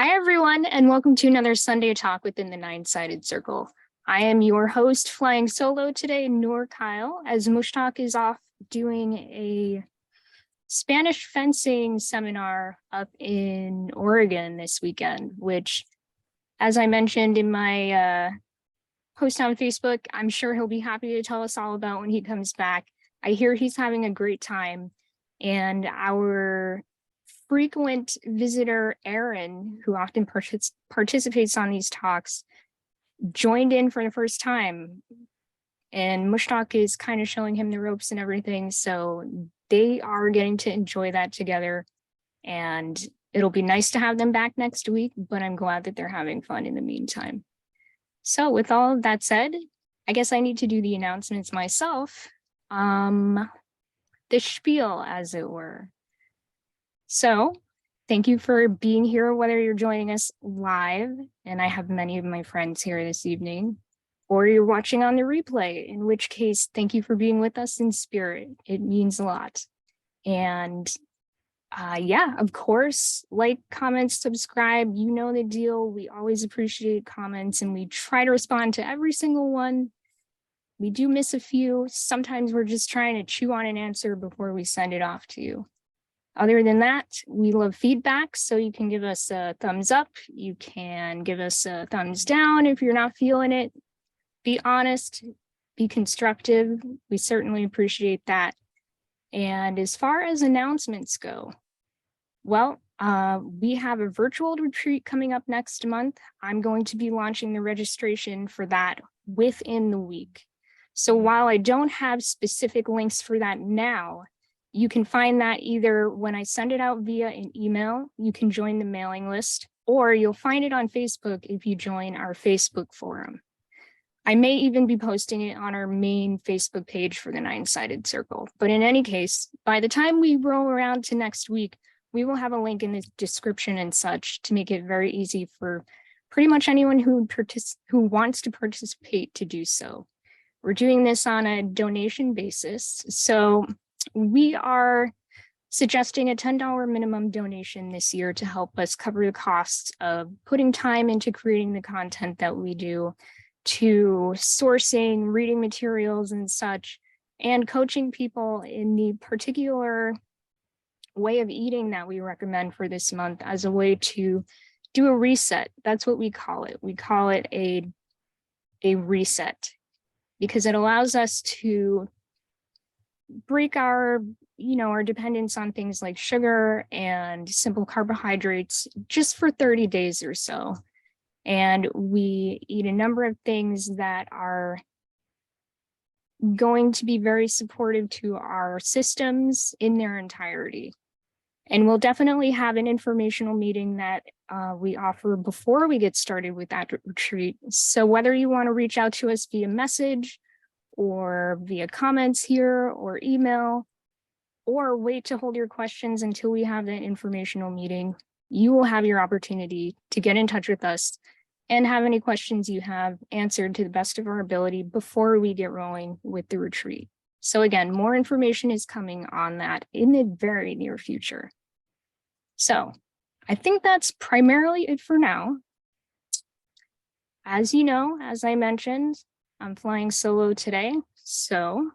Hi, everyone, and welcome to another Sunday Talk within the Nine-Sided Circle. I am your host, flying solo today, Noor Kyle, as Mushtaq is off doing a Spanish fencing seminar up in Oregon this weekend, which, as I mentioned in my post on Facebook, I'm sure he'll be happy to tell us all about when he comes back. I hear he's having a great time, and our frequent visitor Aaron, who often participates on these talks, joined in for the first time, and Mushtaq is kind of showing him the ropes and everything, so they are getting to enjoy that together, and it'll be nice to have them back next week, but I'm glad that they're having fun in the meantime. So with all of that said, I guess I need to do the announcements myself. The spiel, as it were. So thank you for being here, whether you're joining us live, and I have many of my friends here this evening, or you're watching on the replay, in which case, thank you for being with us in spirit. It means a lot. And yeah, of course, like, comment, subscribe, you know the deal. We always appreciate comments and we try to respond to every single one. We do miss a few. Sometimes we're just trying to chew on an answer before we send it off to you. Other than that, we love feedback, so you can give us a thumbs up. You can give us a thumbs down if you're not feeling it. Be honest, be constructive. We certainly appreciate that. And as far as announcements go, well, we have a virtual retreat coming up next month. I'm going to be launching the registration for that within the week. So while I don't have specific links for that now, you can find that either when I send it out via an email, you can join the mailing list, or you'll find it on Facebook if you join our Facebook forum. I may even be posting it on our main Facebook page for the Nine-Sided Circle. But in any case, by the time we roll around to next week, we will have a link in the description and such to make it very easy for pretty much anyone who wants to participate to do so. We're doing this on a donation basis, so we are suggesting a $10 minimum donation this year to help us cover the costs of putting time into creating the content that we do, to sourcing, reading materials and such, and coaching people in the particular way of eating that we recommend for this month as a way to do a reset. That's what we call it. We call it a reset because it allows us to break our dependence on things like sugar and simple carbohydrates just for 30 days or so. And we eat a number of things that are going to be very supportive to our systems in their entirety. And we'll definitely have an informational meeting that we offer before we get started with that retreat. So whether you want to reach out to us via message or via comments here or email, or wait to hold your questions until we have that informational meeting, you will have your opportunity to get in touch with us and have any questions you have answered to the best of our ability before we get rolling with the retreat. So again, more information is coming on that in the very near future. So I think that's primarily it for now. As you know, as I mentioned, I'm flying solo today. So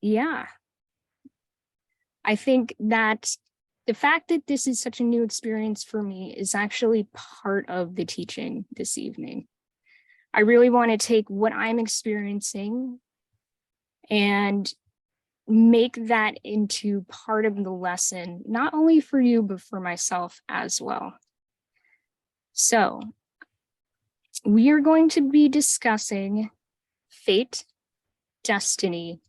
yeah, I think that the fact that this is such a new experience for me is actually part of the teaching this evening. I really want to take what I'm experiencing and make that into part of the lesson, not only for you, but for myself as well. So we are going to be discussing fate, destiny,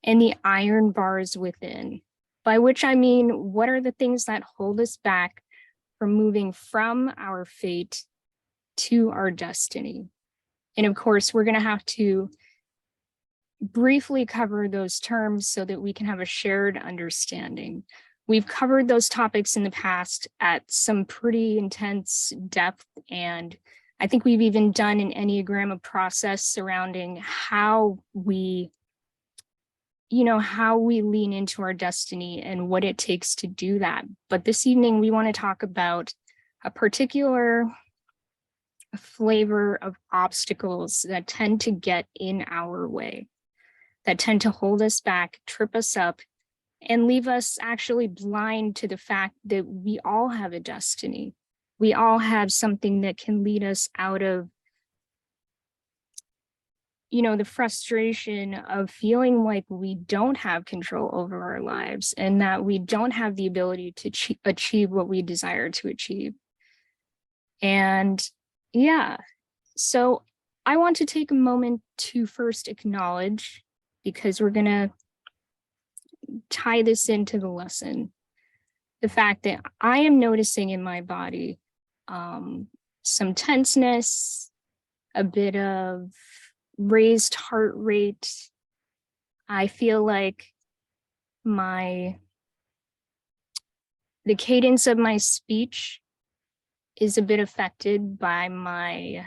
and the iron bars within. By which I mean, what are the things that hold us back from moving from our fate to our destiny? And of course, we're going to have to briefly cover those terms so that we can have a shared understanding. We've covered those topics in the past at some pretty intense depth, and I think we've even done an Enneagram process surrounding how we how we lean into our destiny and what it takes to do that. But this evening, we want to talk about a particular flavor of obstacles that tend to get in our way, that tend to hold us back, trip us up, and leave us actually blind to the fact that we all have a destiny. We all have something that can lead us out of the frustration of feeling like we don't have control over our lives and that we don't have the ability to achieve what we desire to achieve. And yeah, so I want to take a moment to first acknowledge, because we're going to tie this into the lesson, the fact that I am noticing in my body some tenseness, a bit of raised heart rate. I feel like the cadence of my speech is a bit affected by my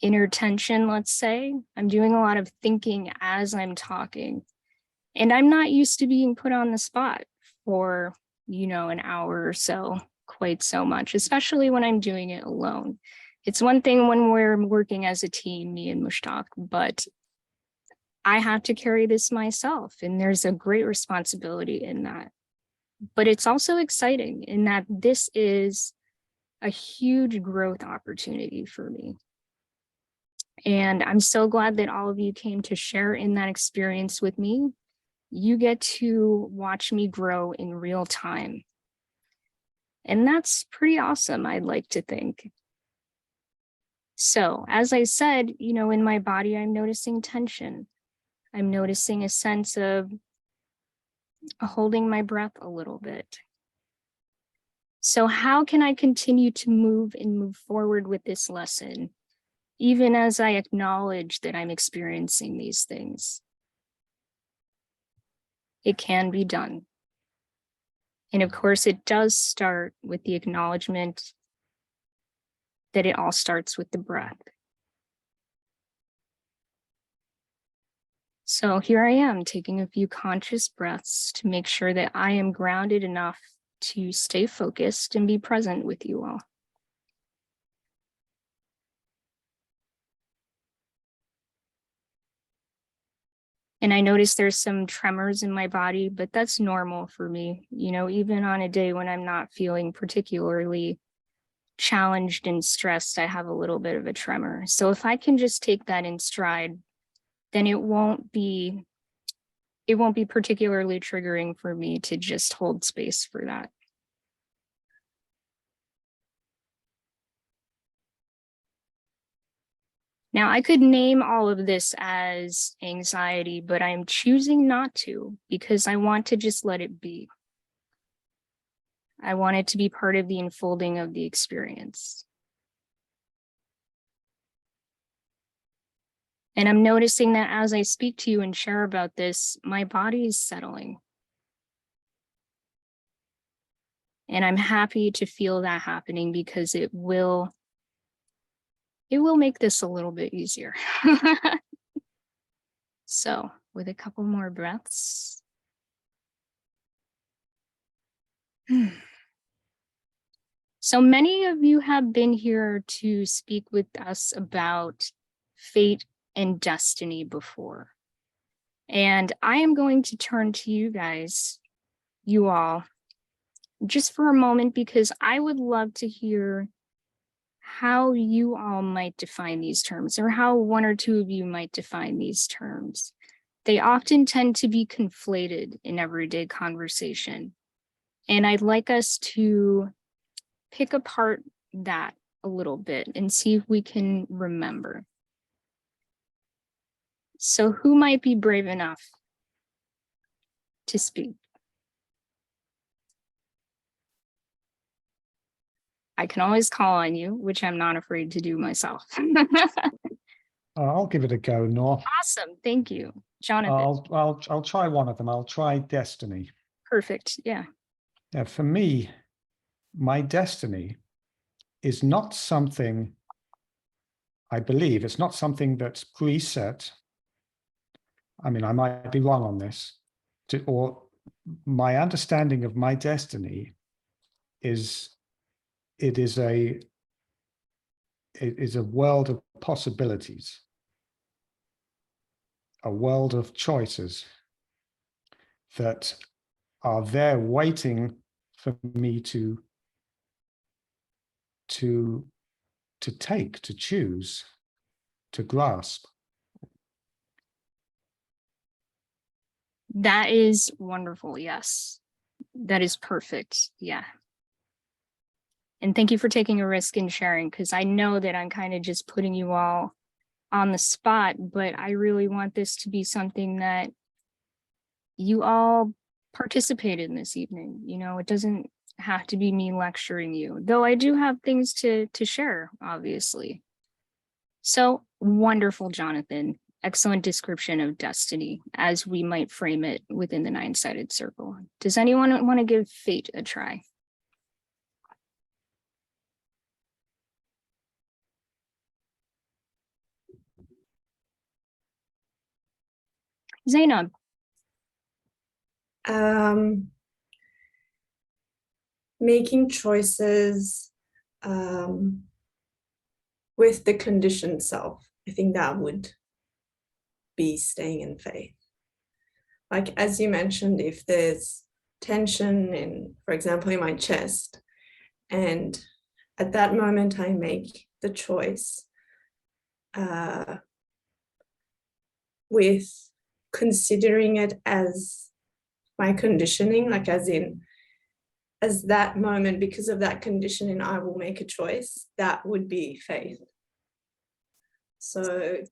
inner tension, let's say. I'm doing a lot of thinking as I'm talking, and I'm not used to being put on the spot for, an hour or so, quite so much, especially when I'm doing it alone. It's one thing when we're working as a team, me and Mushtaq, but I have to carry this myself, and there's a great responsibility in that. But it's also exciting in that this is a huge growth opportunity for me. And I'm so glad that all of you came to share in that experience with me. You get to watch me grow in real time. And that's pretty awesome, I'd like to think. So, as I said, in my body, I'm noticing tension. I'm noticing a sense of holding my breath a little bit. So how can I continue to move forward with this lesson, even as I acknowledge that I'm experiencing these things? It can be done. And of course, it does start with the acknowledgement that it all starts with the breath. So here I am taking a few conscious breaths to make sure that I am grounded enough to stay focused and be present with you all. And I notice there's some tremors in my body, but that's normal for me. Even on a day when I'm not feeling particularly challenged and stressed, I have a little bit of a tremor. So if I can just take that in stride, then it won't be particularly triggering for me to just hold space for that. Now, I could name all of this as anxiety, but I'm choosing not to because I want to just let it be. I want it to be part of the unfolding of the experience. And I'm noticing that as I speak to you and share about this, my body is settling. And I'm happy to feel that happening because it will make this a little bit easier. So, with a couple more breaths. So many of you have been here to speak with us about fate and destiny before. And I am going to turn to you guys, you all, just for a moment, because I would love to hear how you all might define these terms, or how one or two of you might define these terms. They often tend to be conflated in everyday conversation. And I'd like us to pick apart that a little bit and see if we can remember. So who might be brave enough to speak? I can always call on you, which I'm not afraid to do myself. I'll give it a go, Noor. Awesome, thank you. Jonathan. I'll try one of them. I'll try destiny. Perfect, yeah. Yeah, for me, my destiny is not something, I believe, it's not something that's preset. I mean, I might be wrong on this, or my understanding of my destiny is it is a world of possibilities, a world of choices that are there waiting for me to take, to choose, to grasp. That is wonderful. Yes, that is perfect. Yeah. And thank you for taking a risk and sharing, because I know that I'm kind of just putting you all on the spot, but I really want this to be something that you all participate in this evening. You know, it doesn't have to be me lecturing you, though I do have things to share, obviously. So wonderful, Jonathan. Excellent description of destiny as we might frame it within the nine-sided circle. Does anyone want to give fate a try? Zainab. Making choices with the conditioned self. I think that would be staying in faith. Like, as you mentioned, if there's tension in, for example, in my chest, and at that moment I make the choice with considering it as my conditioning, like as that moment, because of that conditioning, I will make a choice, that would be faith. So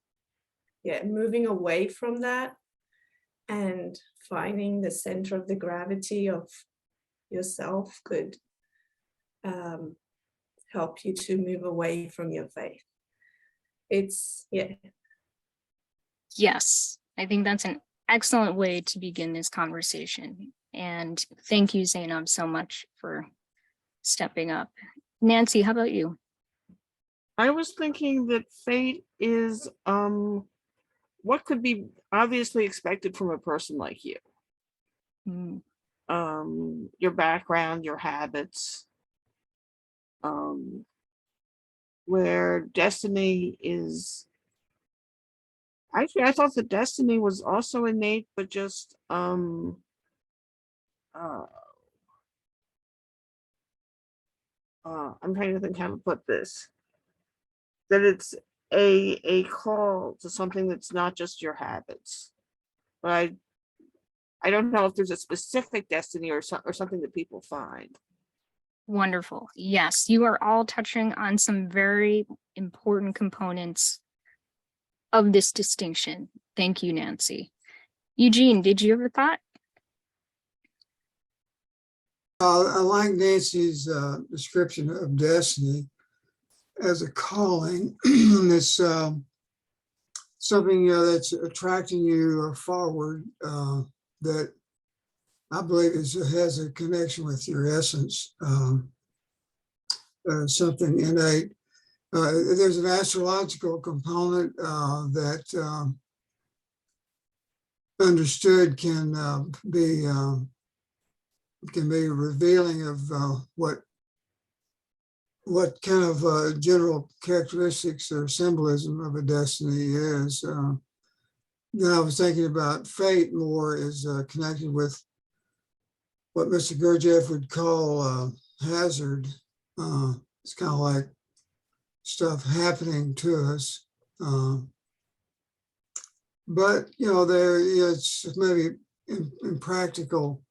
yeah, moving away from that and finding the center of the gravity of yourself could help you to move away from your faith. It's, yeah. Yes, I think that's an excellent way to begin this conversation. And thank you, Zainab, so much for stepping up. Nancy, how about you? I was thinking that fate is what could be obviously expected from a person like you. Your background, your habits, where destiny is, actually I thought the destiny was also innate, but just I'm trying to think how to put this, that it's a call to something that's not just your habits. But I don't know if there's a specific destiny or something that people find. Wonderful. Yes, you are all touching on some very important components of this distinction. Thank you, Nancy. Eugene, did you have a thought? I like Nancy's description of destiny as a calling. It's something that's attracting you forward that I believe has a connection with your essence, something innate. There's an astrological component that understood can be revealing of what kind of general characteristics or symbolism of a destiny is. Then I was thinking about fate more is connected with what Mr. Gurdjieff would call hazard. It's kind of like stuff happening to us. But, it's maybe in practical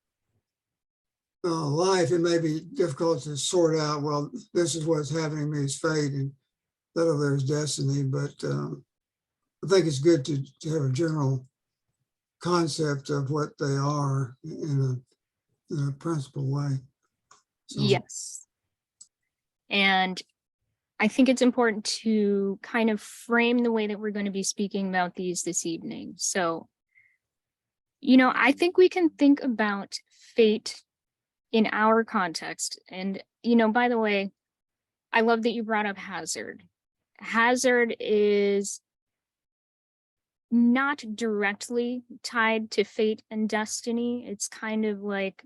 life, it may be difficult to sort out, well, this is what's happening to me is fate and that over there is destiny. But I think it's good to have a general concept of what they are in a principal way. So. Yes. And I think it's important to kind of frame the way that we're going to be speaking about these this evening. So, I think we can think about fate in our context. And, by the way, I love that you brought up hazard. Hazard is not directly tied to fate and destiny. It's kind of like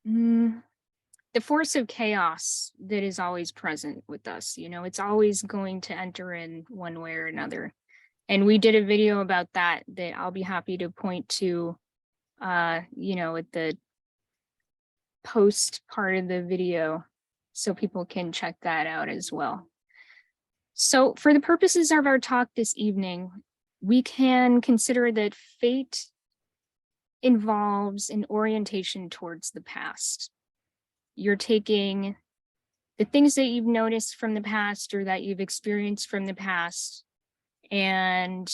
the force of chaos that is always present with us. You know, it's always going to enter in one way or another. And we did a video about that I'll be happy to point to, you know, at the post part of the video, so people can check that out as well. So for the purposes of our talk this evening, we can consider that fate involves an orientation towards the past. You're taking the things that you've noticed from the past or that you've experienced from the past, and,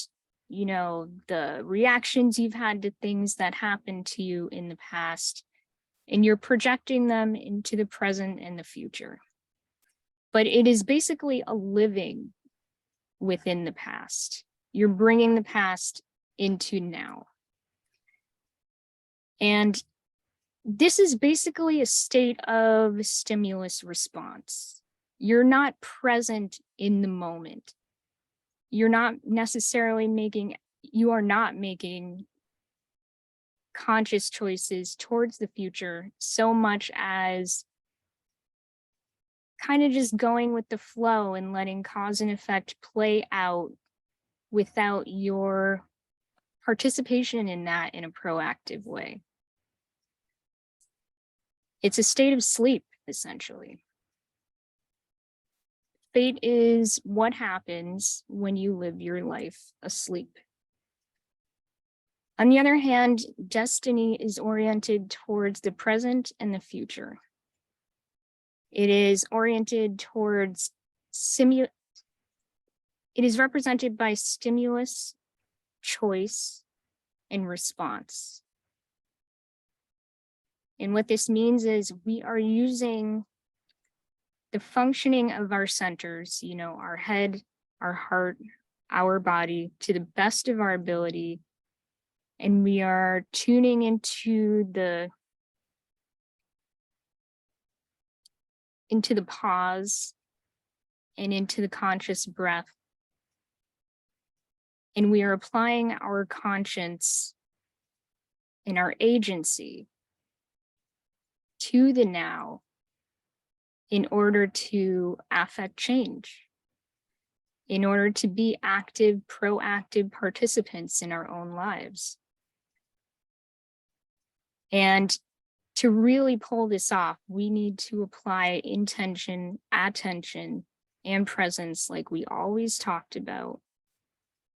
you know, the reactions you've had to things that happened to you in the past, and you're projecting them into the present and the future. But it is basically a living within the past. You're bringing the past into now. And this is basically a state of stimulus response. You're not present in the moment. You're not necessarily you are not making conscious choices towards the future so much as kind of just going with the flow and letting cause and effect play out without your participation in that in a proactive way. It's a state of sleep, essentially. Fate is what happens when you live your life asleep. On the other hand, destiny is oriented towards the present and the future. It is oriented towards it is represented by stimulus, choice, and response. And what this means is we are using the functioning of our centers, you know, our head, our heart, our body, to the best of our ability. And we are tuning into the pause and into the conscious breath. And we are applying our conscience and our agency to the now in order to affect change, in order to be active, proactive participants in our own lives. And to really pull this off, we need to apply intention, attention, and presence like we always talked about,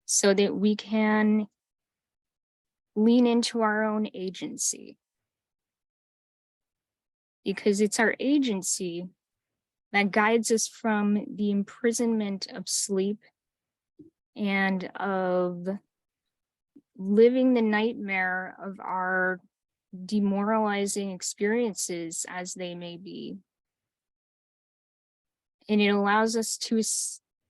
so that we can lean into our own agency. Because it's our agency that guides us from the imprisonment of sleep and of living the nightmare of our demoralizing experiences as they may be. And it allows us to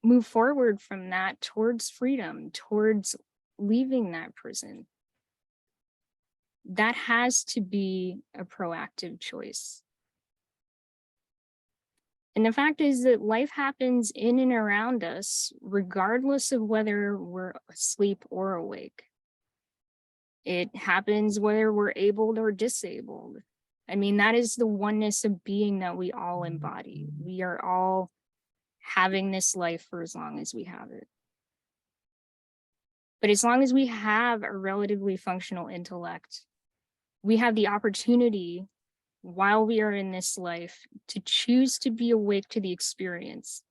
move forward from that towards freedom, towards leaving that prison. That has to be a proactive choice. And the fact is that life happens in and around us, regardless of whether we're asleep or awake. It happens whether we're able or disabled. I mean, that is the oneness of being that we all embody. We are all having this life for as long as we have it. But as long as we have a relatively functional intellect, we have the opportunity, while we are in this life, to choose to be awake to the experience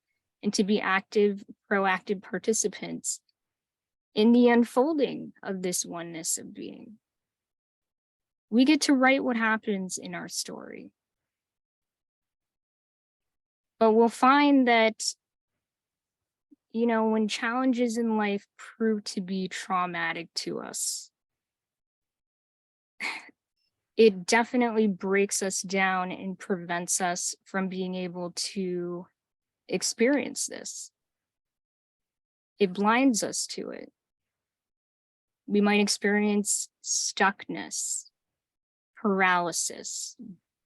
and to be active, proactive participants in the unfolding of this oneness of being. We get to write what happens in our story. But we'll find that, you know, when challenges in life prove to be traumatic to us, it definitely breaks us down and prevents us from being able to experience this. It blinds us to it. We might experience stuckness, paralysis,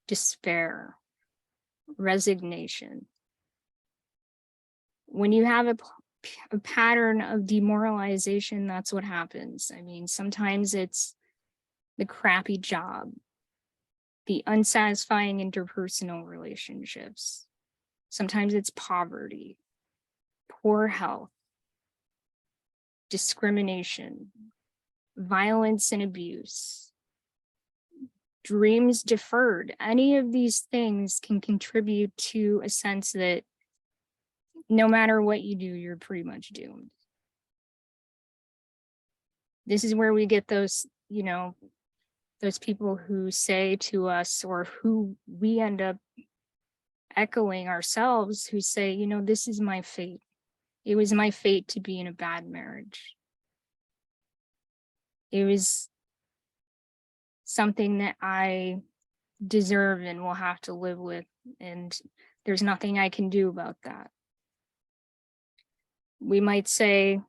despair, resignation. When you have a a pattern of demoralization, that's what happens. I mean, sometimes it's the crappy job, the unsatisfying interpersonal relationships. Sometimes it's poverty, poor health, discrimination, violence and abuse, dreams deferred. Any of these things can contribute to a sense that no matter what you do, you're pretty much doomed. This is where we get those, you know, those people who say to us, or who we end up echoing ourselves, who say, you know, this is my fate. It was my fate to be in a bad marriage. It was something that I deserve and will have to live with, and there's nothing I can do about that. We might say,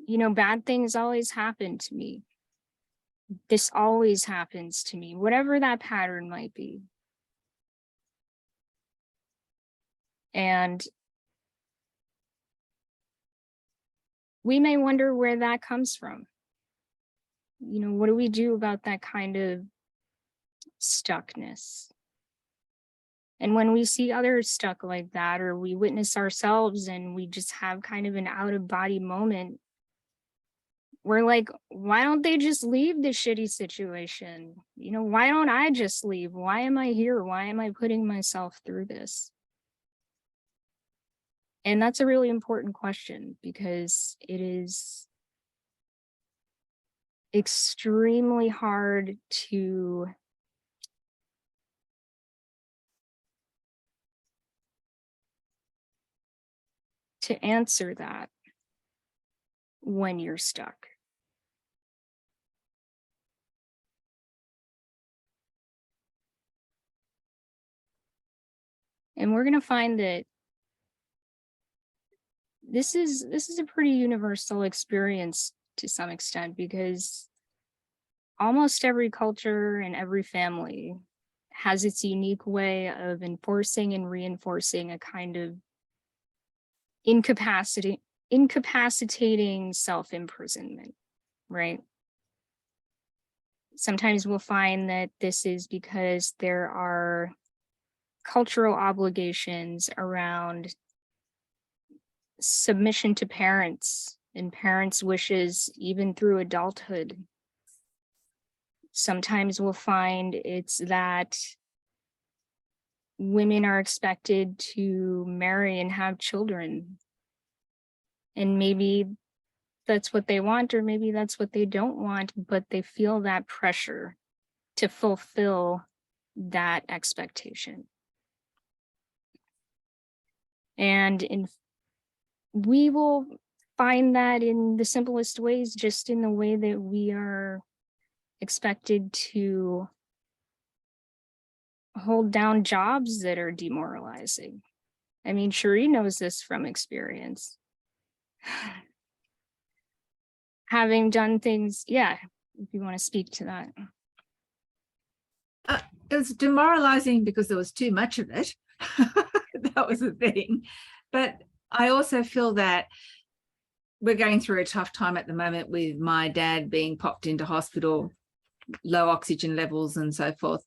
you know, bad things always happen to me. This always happens to me, whatever that pattern might be. And we may wonder where that comes from. You know, what do we do about that kind of stuckness? And when we see others stuck like that, or we witness ourselves and we just have kind of an out of body moment, we're like, why don't they just leave the shitty situation? You know, why don't I just leave? Why am I here? Why am I putting myself through this? And that's a really important question, because it is extremely hard to answer that when you're stuck. And we're going to find that this is a pretty universal experience to some extent, because almost every culture and every family has its unique way of enforcing and reinforcing a kind of incapacitating self-imprisonment, right? Sometimes we'll find that this is because there are cultural obligations around submission to parents and parents' wishes, even through adulthood. Sometimes we'll find it's that women are expected to marry and have children. And maybe that's what they want, or maybe that's what they don't want, but they feel that pressure to fulfill that expectation. And we will find that in the simplest ways, just in the way that we are expected to hold down jobs that are demoralizing. I mean, Cherie knows this from experience. Having done things, yeah, if you want to speak to that. It was demoralizing because there was too much of it. That was the thing. But I also feel that we're going through a tough time at the moment with my dad being popped into hospital, low oxygen levels and so forth.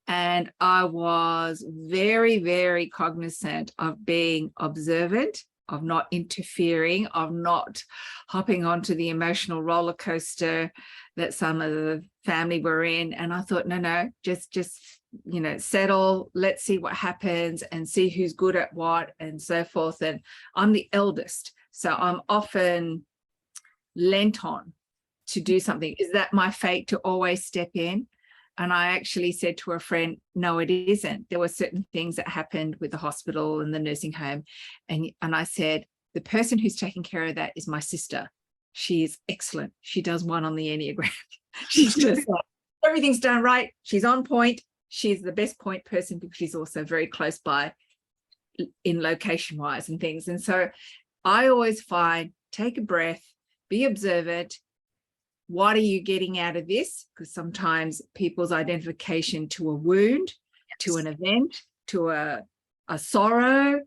And I was very, very cognizant of being observant, of not interfering, of not hopping onto the emotional roller coaster that some of the family were in. And I thought, no, just you know, settle, let's see what happens and see who's good at what and so forth. And I'm the eldest, so I'm often lent on to do something. Is that my fate to always step in? And I actually said to a friend, no, it isn't. There were certain things that happened with the hospital and the nursing home. And I said, the person who's taking care of that is my sister. She is excellent. She does 1 on the Enneagram. She's just like, everything's done right. She's on point. She's the best point person because she's also very close by in location wise and things. And so I always find, take a breath, be observant. What are you getting out of this? Because sometimes people's identification to a wound, to an event, to a a sorrow,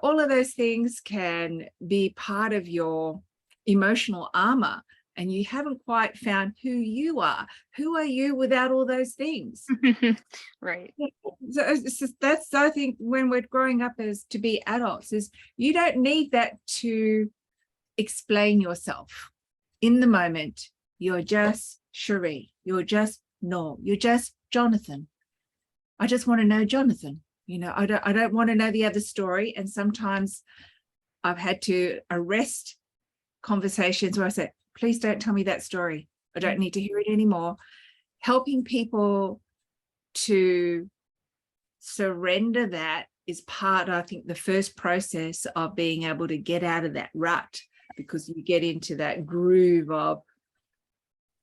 all of those things can be part of your emotional armor, and you haven't quite found who you are. Who are you without all those things? Right. So that's, I think, when we're growing up as to be adults, is you don't need that to explain yourself. In the moment, you're just Cherie, you're just Noor, you're just Jonathan. I just want to know Jonathan. I don't want to know the other story. And sometimes I've had to arrest conversations where I say, please don't tell me that story. I don't need to hear it anymore. Helping people to surrender that is part, I think, the first process of being able to get out of that rut, because you get into that groove of,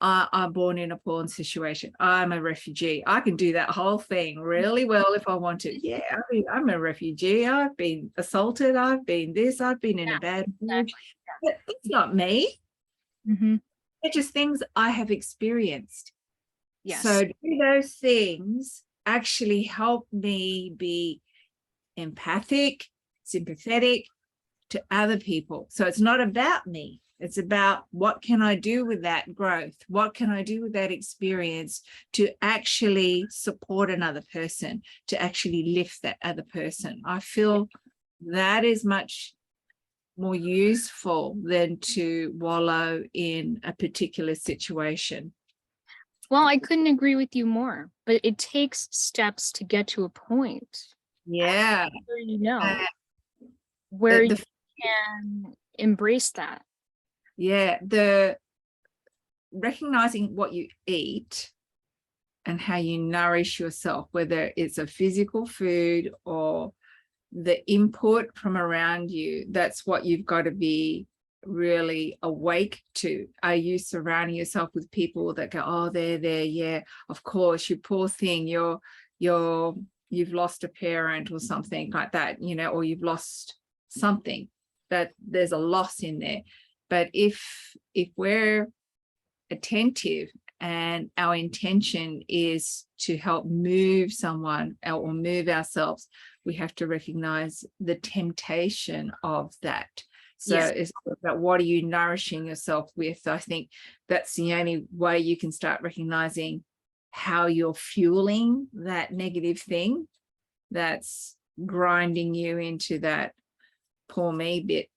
I'm born in a porn situation. I'm a refugee. I can do that whole thing really well if I want to. Yeah, I'm a refugee. I've been assaulted. I've been this. I've been in a bad mood. But it's not me. Mm-hmm. They're just things I have experienced. Yes. So do those things actually help me be empathic, sympathetic to other people. So it's not about me. It's about what can I do with that growth? What can I do with that experience to actually support another person, to actually lift that other person? I feel that is much more useful than to wallow in a particular situation. Well, I couldn't agree with you more, but it takes steps to get to a point Yeah. where where The you can embrace that. Yeah, the recognizing what you eat and how you nourish yourself, whether it's a physical food or the input from around you, that's what you've got to be really awake to. Are you surrounding yourself with people that go, oh, they're there, yeah, of course, you poor thing, you've lost a parent or something like that, or you've lost something, that there's a loss in there. But if we're attentive and our intention is to help move someone or move ourselves, we have to recognize the temptation of that. So Yes. it's about, what are you nourishing yourself with? I think that's the only way you can start recognizing how you're fueling that negative thing that's grinding you into that poor me bit.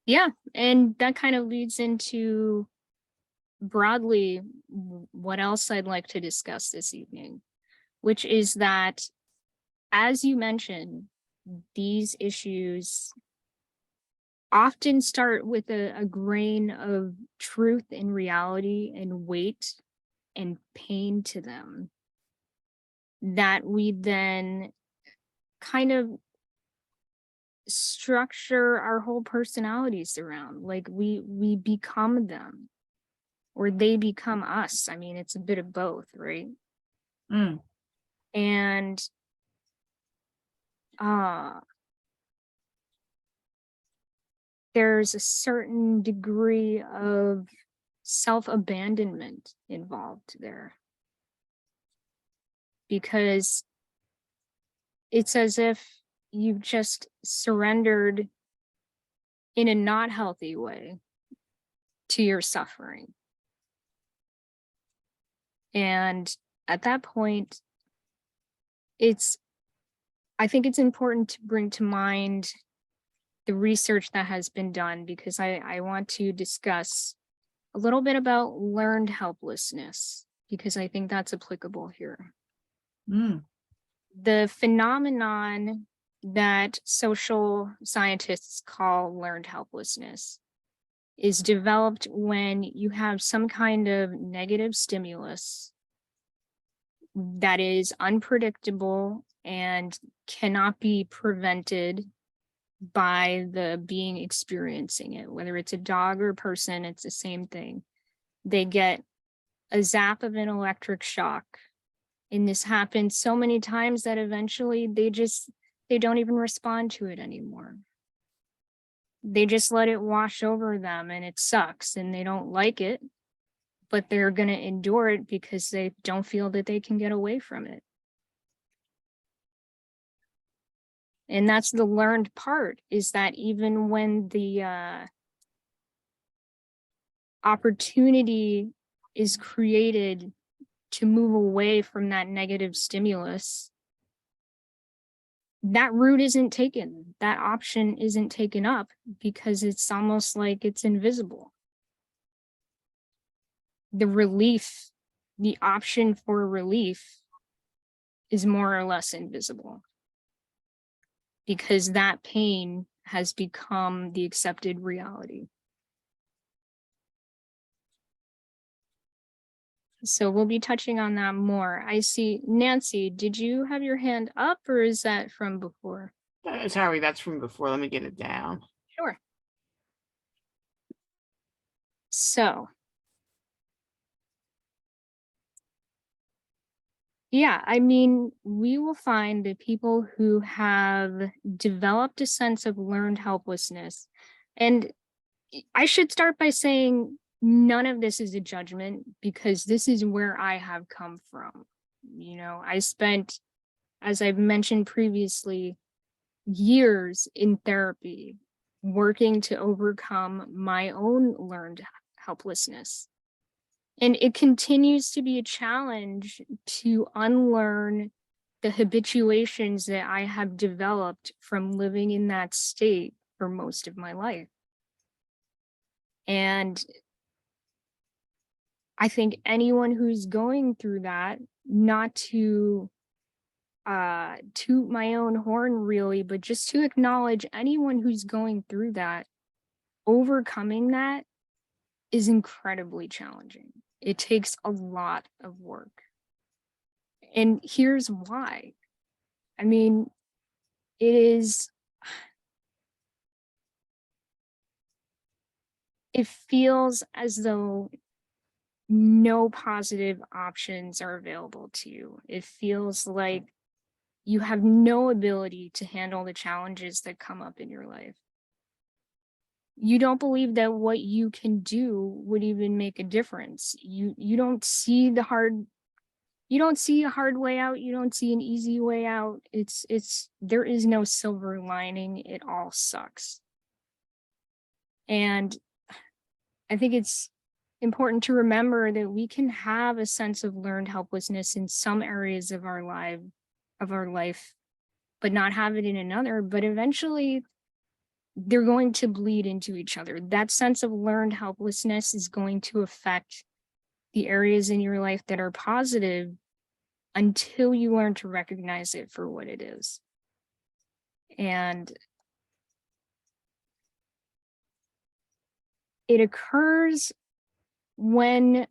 Yeah, and that kind of leads into broadly what else I'd like to discuss this evening, which is that, as you mentioned, these issues often start with a grain of truth and reality and weight and pain to them that we then kind of structure our whole personalities around. Like we become them, or they become us. I mean, it's a bit of both, right? And there's a certain degree of self-abandonment involved there, because it's as if you've just surrendered in a not healthy way to your suffering. And at that point, I think it's important to bring to mind the research that has been done, because I want to discuss a little bit about learned helplessness, because I think that's applicable here. The phenomenon that social scientists call learned helplessness is developed when you have some kind of negative stimulus that is unpredictable and cannot be prevented by the being experiencing it. Whether it's a dog or a person, it's the same thing. They get a zap of an electric shock. And this happens so many times that eventually they don't even respond to it anymore. They just let it wash over them, and it sucks and they don't like it, but they're going to endure it because they don't feel that they can get away from it. And that's the learned part, is that even when the opportunity is created to move away from that negative stimulus, that route isn't taken, that option isn't taken up, because it's almost like it's invisible. The relief, the option for relief is more or less invisible, because that pain has become the accepted reality. So we'll be touching on that more. I see, Nancy, did you have your hand up, or is that from before? Sorry, that's from before. Let me get it down. Sure. So, yeah, I mean, we will find that people who have developed a sense of learned helplessness, and I should start by saying none of this is a judgment, because this is where I have come from. You know, I spent, as I've mentioned previously, years in therapy working to overcome my own learned helplessness. And it continues to be a challenge to unlearn the habituations that I have developed from living in that state for most of my life. And I think anyone who's going through that, not to toot my own horn really, but just to acknowledge anyone who's going through that, overcoming that is incredibly challenging. It takes a lot of work. And here's why. I mean, it feels as though no positive options are available to you. It feels like you have no ability to handle the challenges that come up in your life. You don't believe that what you can do would even make a difference. You don't see a hard way out. You don't see an easy way out. There is no silver lining. It all sucks. And I think it's important to remember that we can have a sense of learned helplessness in some areas of our life, but not have it in another. But eventually they're going to bleed into each other. That sense of learned helplessness is going to affect the areas in your life that are positive until you learn to recognize it for what it is. And it occurs when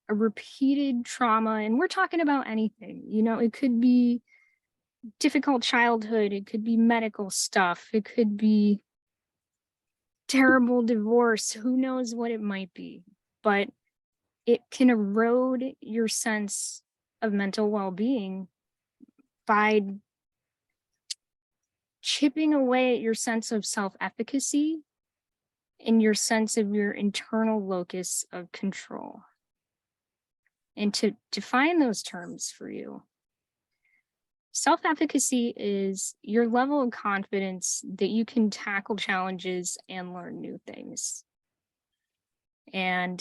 a repeated trauma, and we're talking about anything, you know, it could be difficult childhood, it could be medical stuff, it could be terrible divorce, who knows what it might be, but it can erode your sense of mental well-being by chipping away at your sense of self-efficacy and your sense of your internal locus of control. And to define those terms for you, self-efficacy is your level of confidence that you can tackle challenges and learn new things. And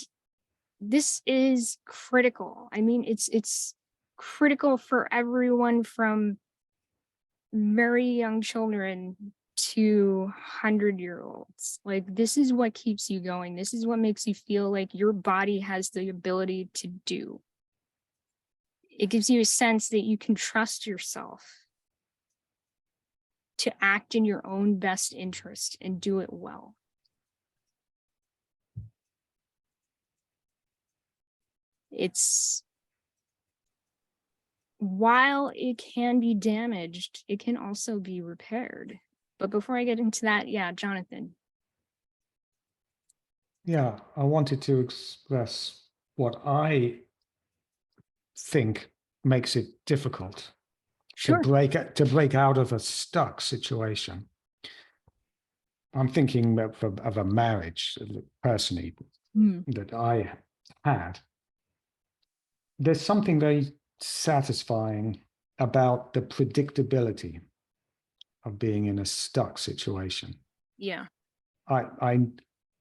this is critical. I mean, it's critical for everyone from very young children to 100-year-olds. Like, this is what keeps you going. This is what makes you feel like your body has the ability to do. It gives you a sense that you can trust yourself to act in your own best interest and do it well. While it can be damaged, it can also be repaired. But before I get into that, yeah, Jonathan. Yeah, I wanted to express what I think makes it difficult Sure. to break out of a stuck situation. I'm thinking of a marriage personally that I had. There's something very satisfying about the predictability of being in a stuck situation. Yeah. I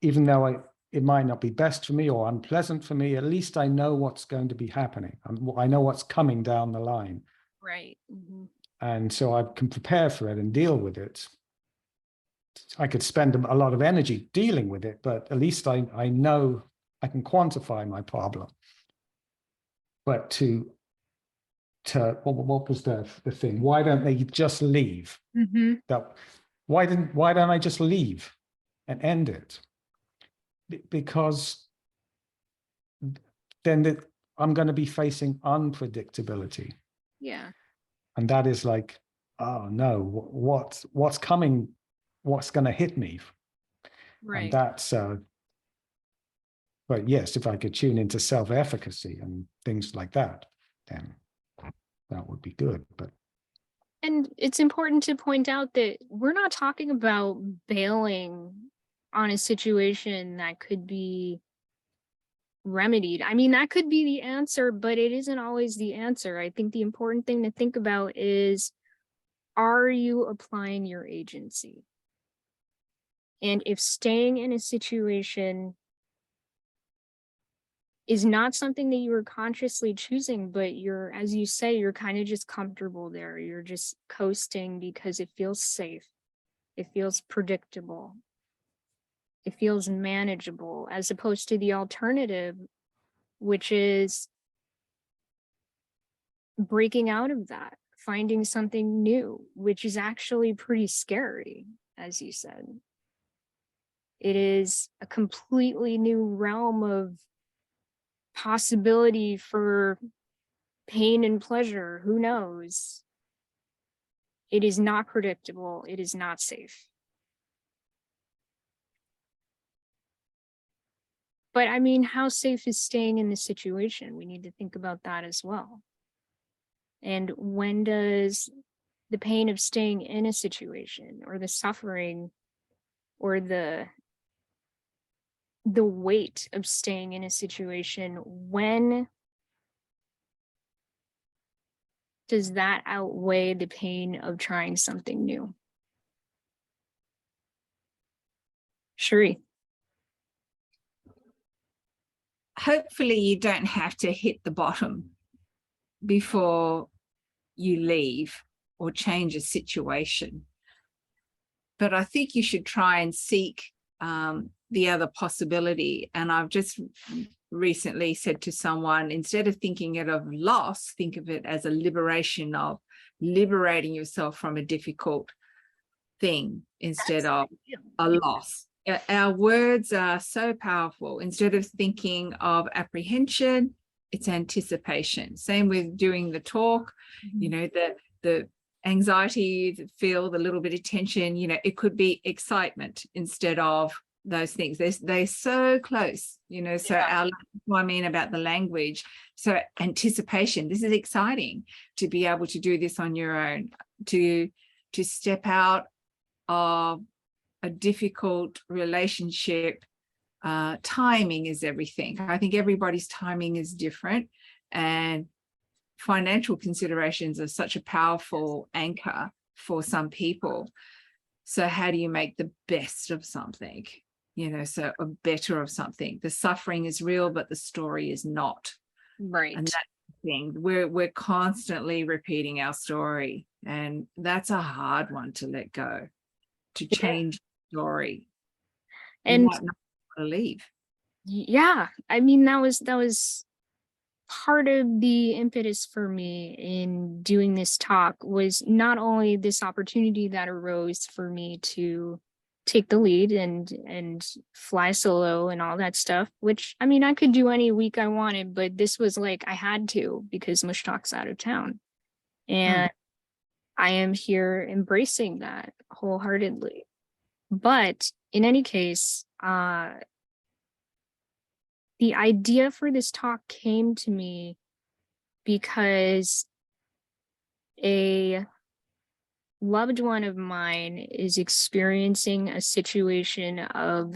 even though it might not be best for me or unpleasant for me, at least I know what's going to be happening. I know what's coming down the line. Right. Mhm. And so I can prepare for it and deal with it. I could spend a lot of energy dealing with it, but at least I know I can quantify my problem. But what was the thing? Why don't they just leave? Mhm. Why don't I just leave and end it? Because then I'm going to be facing unpredictability. Yeah. And that is like, oh no, what's coming, what's going to hit me? And Right. that's, but yes, if I could tune into self-efficacy and things like that, then that would be good. But And it's important to point out that we're not talking about bailing on a situation that could be remedied. I mean, that could be the answer, but it isn't always the answer. I think the important thing to think about is, are you applying your agency? And if staying in a situation is not something that you were consciously choosing, but you're, as you say, you're kind of just comfortable there. You're just coasting because it feels safe. It feels predictable. It feels manageable, as opposed to the alternative, which is breaking out of that, finding something new, which is actually pretty scary, as you said. It is a completely new realm of possibility for pain and pleasure. Who knows? It is not predictable. It is not safe. But I mean, how safe is staying in the situation? We need to think about that as well. And when does the pain of staying in a situation, or the suffering, or the weight of staying in a situation, when does that outweigh the pain of trying something new? Sheree. Hopefully you don't have to hit the bottom before you leave or change a situation. But I think you should try and seek the other possibility. And I've just recently said to someone, instead of thinking it of loss, think of it as a liberation, of liberating yourself from a difficult thing instead of a loss. Our words are so powerful. Instead of thinking of apprehension, it's anticipation. Same with doing the talk, you know, the anxiety, the feel, the little bit of tension, you know, it could be excitement instead of those things. They're so close, you know, so what I mean about the language. So anticipation, this is exciting to be able to do this on your own, to step out of a difficult relationship. Timing is everything. I think everybody's timing is different, and financial considerations are such a powerful anchor for some people. So how do you make the best of something? You know, so a better of something. The suffering is real, but the story is not. Right. And that's the thing. We're constantly repeating our story, and that's a hard one to let go, to change the story. And you might not want to leave. Yeah, I mean, that was part of the impetus for me in doing this talk, was not only this opportunity that arose for me to take the lead and fly solo and all that stuff, which, I mean, I could do any week I wanted, but this was like I had to, because Mushtaq's out of town. And I am here embracing that wholeheartedly. But in any case, the idea for this talk came to me because a loved one of mine is experiencing a situation of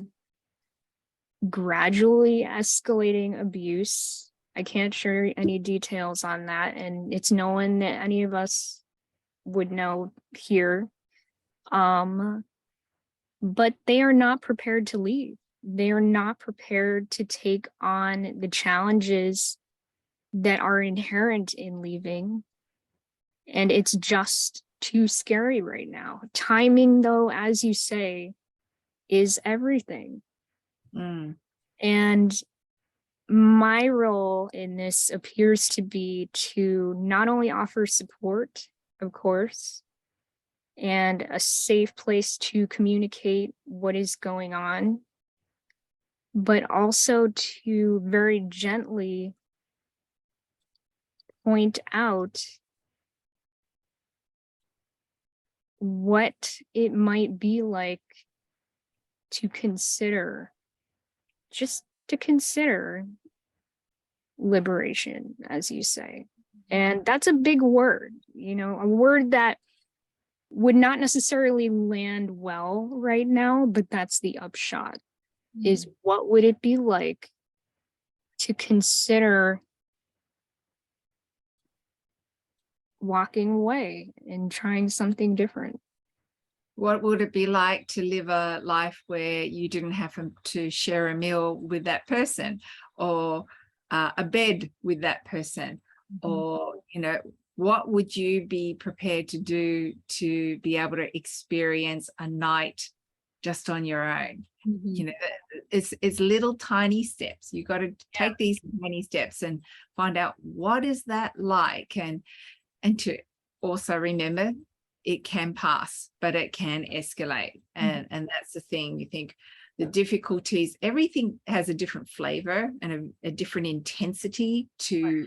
gradually escalating abuse. I can't share any details on that, and it's no one that any of us would know here. But they are not prepared to leave. They are not prepared to take on the challenges that are inherent in leaving. And it's just too scary right now. Timing, though, as you say, is everything. Mm. And my role in this appears to be to not only offer support, of course, and a safe place to communicate what is going on, but also to very gently point out what it might be like to consider, just to consider liberation, as you say. And that's a big word, you know, a word that would not necessarily land well right now, but that's the upshot. Is what would it be like to consider walking away and trying something different? What would it be like to live a life where you didn't have to share a meal with that person, or a bed with that person? Or, you know, what would you be prepared to do to be able to experience a night just on your own? You know, it's little tiny steps. You got to take these tiny steps and find out what is that like, and to also remember it can pass, but it can escalate. And that's the thing. You think the difficulties, everything has a different flavor and a different intensity to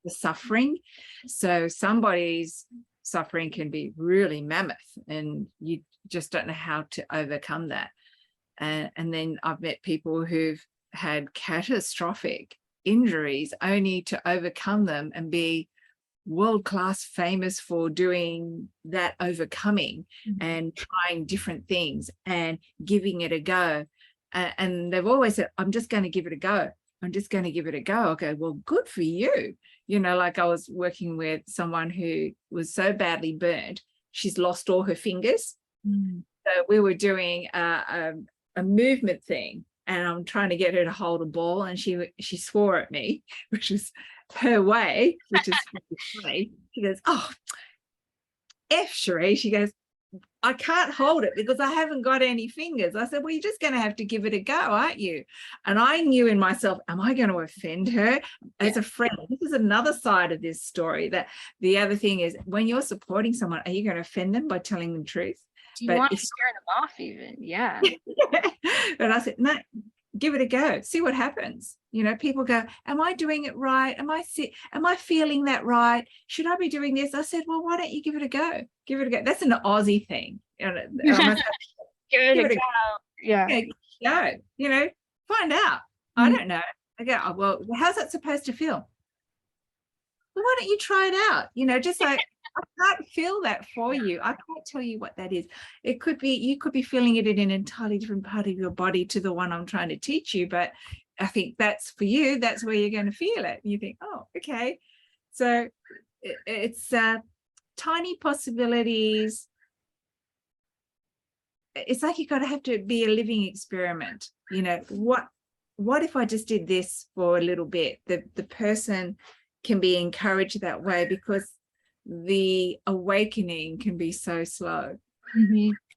the suffering. So somebody's suffering can be really mammoth and you just don't know how to overcome that. And then I've met people who've had catastrophic injuries only to overcome them and be world-class famous for doing that overcoming and trying different things and giving it a go. And they've always said, I'm just going to give it a go. I'm just going to give it a go. Okay, well, good for you. You know, like I was working with someone who was so badly burnt, she's lost all her fingers. So we were doing a movement thing, and I'm trying to get her to hold a ball, and she swore at me, which is her way, which is funny. She goes, oh, F Cherie. She goes, I can't hold it because I haven't got any fingers. I said, well, you're just going to have to give it a go, aren't you? And I knew in myself, am I going to offend her as a friend? This is another side of this story. That the other thing is, when you're supporting someone, are you going to offend them by telling them truth? Do you want to scare them off even? Yeah. But I said, no, give it a go. See what happens. You know, people go, am I doing it right? Am I feeling that right? Should I be doing this? I said, well, why don't you give it a go? Give it a go. That's an Aussie thing. Give it a go. Yeah. Go. You know, find out. I don't know. I go, oh, well, how's that supposed to feel? Well, why don't you try it out? You know, just like, I can't feel that for you. I can't tell you what that is. It could be, you could be feeling it in an entirely different part of your body to the one I'm trying to teach you. But I think that's for you, that's where you're going to feel it. And you think, oh, okay. So it's tiny possibilities. It's like you got to have to be a living experiment. You know, what if I just did this for a little bit? The person can be encouraged that way, because the awakening can be so slow.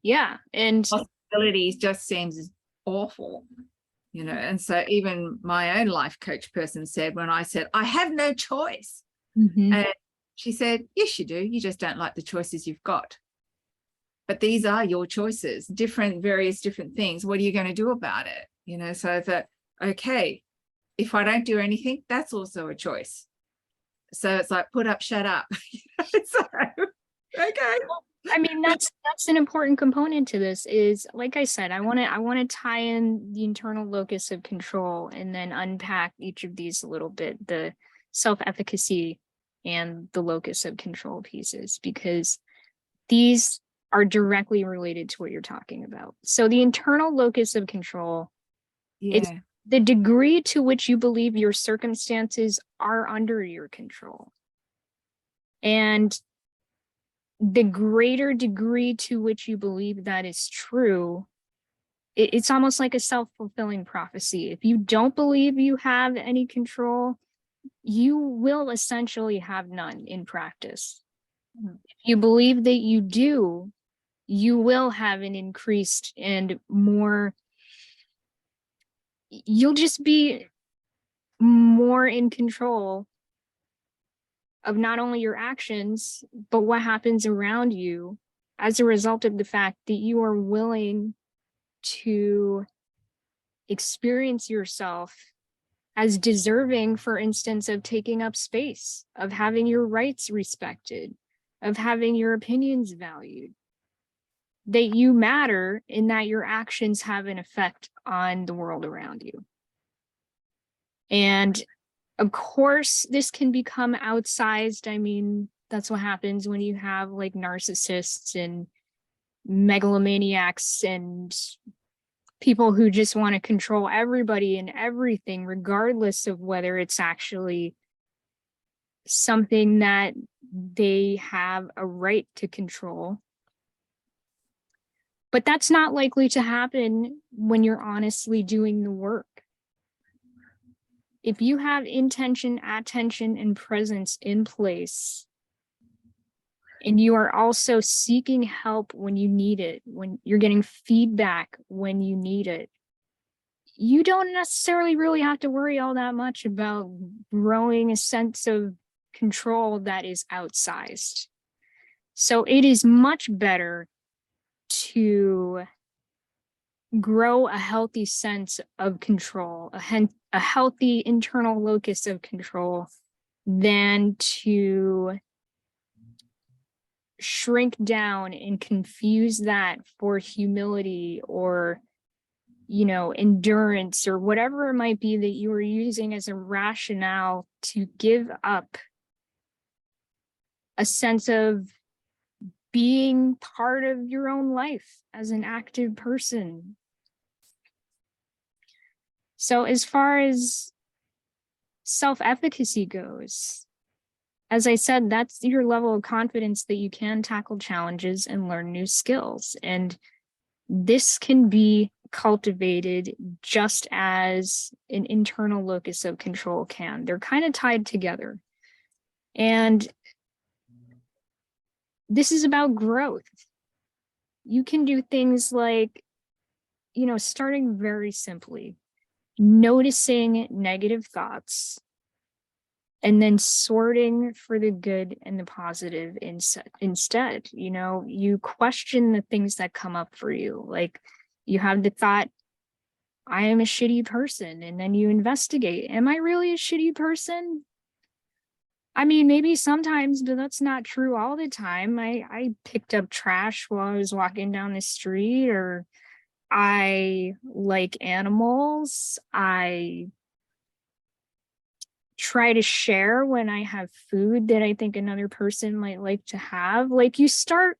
Yeah. And possibilities just seems awful, you know. And so even my own life coach person said, when I said, I have no choice, and she said, yes, you do. You just don't like the choices you've got. But these are your choices, various different things. What are you going to do about it? You know, so that, okay, if I don't do anything, that's also a choice. So it's like, put up, shut up. So, okay. I mean, that's an important component to this. Is, like I said, I want to tie in the internal locus of control and then unpack each of these a little bit, the self-efficacy and the locus of control pieces, because these are directly related to what you're talking about. So the internal locus of control, it's the degree to which you believe your circumstances are under your control. And the greater degree to which you believe that is true, it's almost like a self-fulfilling prophecy. If you don't believe you have any control, you will essentially have none in practice. If you believe that you do, you will have an increased and more, you'll just be more in control of not only your actions, but what happens around you as a result of the fact that you are willing to experience yourself as deserving, for instance, of taking up space, of having your rights respected, of having your opinions valued, that you matter and that your actions have an effect on the world around you. And of course, this can become outsized. I mean, that's what happens when you have like narcissists and megalomaniacs and people who just want to control everybody and everything, regardless of whether it's actually something that they have a right to control. But that's not likely to happen when you're honestly doing the work. If you have intention, attention, and presence in place, and you are also seeking help when you need it, when you're getting feedback when you need it, you don't necessarily really have to worry all that much about growing a sense of control that is outsized. So it is much better to grow a healthy sense of control, a healthy internal locus of control, than to shrink down and confuse that for humility or, you know, endurance or whatever it might be that you are using as a rationale to give up a sense of being part of your own life as an active person. So as far as self-efficacy goes, as I said, that's your level of confidence that you can tackle challenges and learn new skills. And this can be cultivated just as an internal locus of control can. They're kind of tied together. And this is about growth. You can do things like, you know, starting very simply, noticing negative thoughts and then sorting for the good and the positive instead. You know, you question the things that come up for you. Like you have the thought, I am a shitty person. And then you investigate, am I really a shitty person? I mean, maybe sometimes, but that's not true all the time. I picked up trash while I was walking down the street, or I like animals. I try to share when I have food that I think another person might like to have. Like you start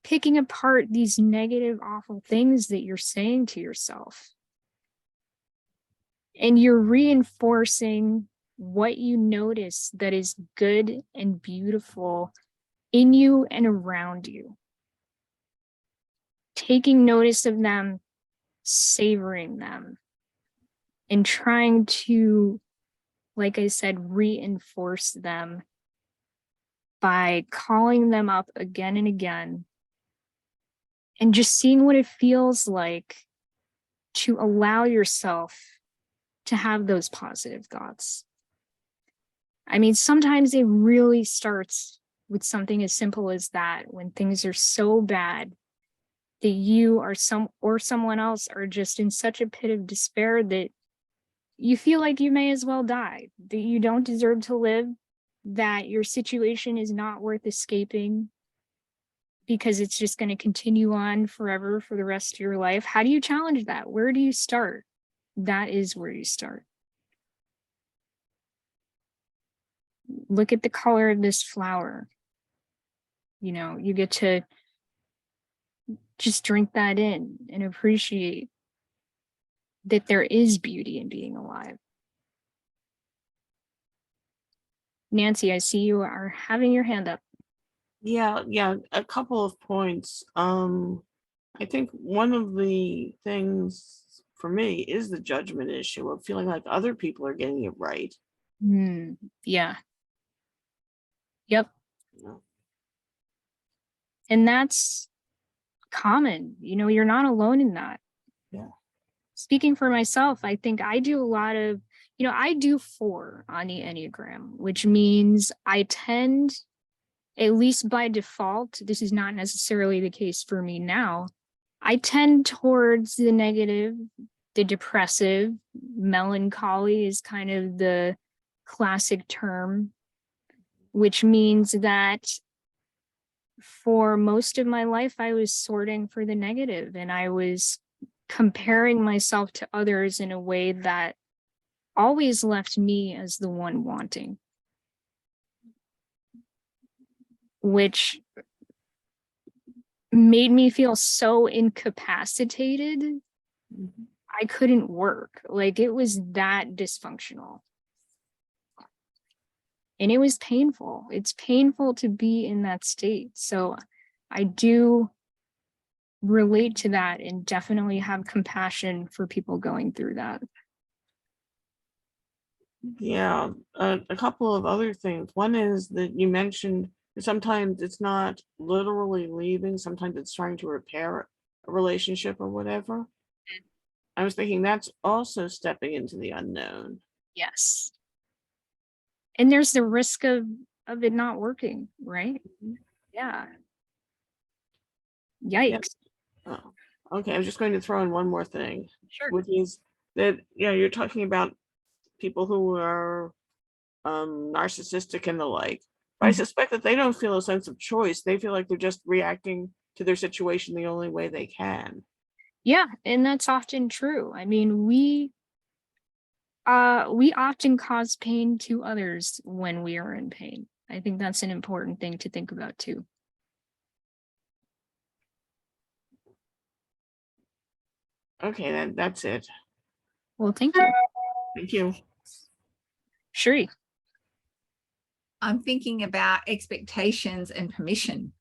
picking apart these negative, awful things that you're saying to yourself. And you're reinforcing what you notice that is good and beautiful in you and around you. Taking notice of them, savoring them, and trying to, like I said, reinforce them by calling them up again and again, and just seeing what it feels like to allow yourself to have those positive thoughts. I mean, sometimes it really starts with something as simple as that, when things are so bad that you or someone else are just in such a pit of despair that you feel like you may as well die, that you don't deserve to live, that your situation is not worth escaping because it's just going to continue on forever for the rest of your life. How do you challenge that? Where do you start? That is where you start. Look at the color of this flower. You know, you get to just drink that in and appreciate that there is beauty in being alive. Nancy, I see you are having your hand up. Yeah, a couple of points. I think one of the things for me is the judgment issue of feeling like other people are getting it right. Yeah. Yep. You know? And that's common. You're not alone in that. Yeah. Speaking for myself, I think I do a lot of, I do 4 on the Enneagram, which means I tend, at least by default, this is not necessarily the case for me now, I tend towards the negative, the depressive. Melancholy is kind of the classic term, which means that for most of my life, I was sorting for the negative, and I was comparing myself to others in a way that always left me as the one wanting, which made me feel so incapacitated. I couldn't work. Like, it was that dysfunctional. And it was painful. It's painful to be in that state. So I do relate to that and definitely have compassion for people going through that. Yeah, a couple of other things. One is that you mentioned sometimes it's not literally leaving, sometimes it's trying to repair a relationship or whatever. I was thinking that's also stepping into the unknown. Yes. And there's the risk of it not working, right? Yeah. Yikes. Oh, okay, I was just going to throw in one more thing, Sure. which is that, you're talking about people who are narcissistic and the like. But I suspect that they don't feel a sense of choice. They feel like they're just reacting to their situation the only way they can. Yeah, and that's often true. I mean, we often cause pain to others when we are in pain. I think that's an important thing to think about too. Okay, then that's it. Well, thank you. Thank you. Shri. I'm thinking about expectations and permission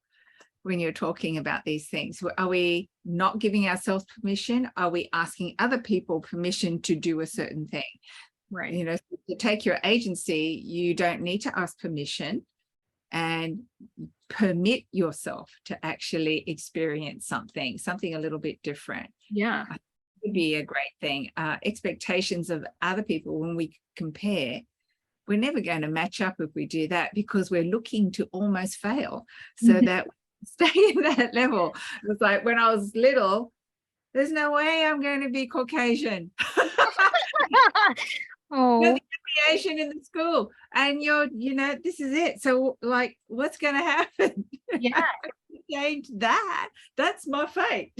when you're talking about these things. Are we not giving ourselves permission? Are we asking other people permission to do a certain thing? Right. To take your agency, you don't need to ask permission, and permit yourself to actually experience something a little bit different. Yeah. Would be a great thing. Expectations of other people, when we compare, we're never going to match up if we do that, because we're looking to almost fail so that we stay in that level. It's like when I was little, there's no way I'm going to be Caucasian. Oh, You're the Asian in the school, and this is it. So, like, what's going to happen? yeah. Change that. That's my fate.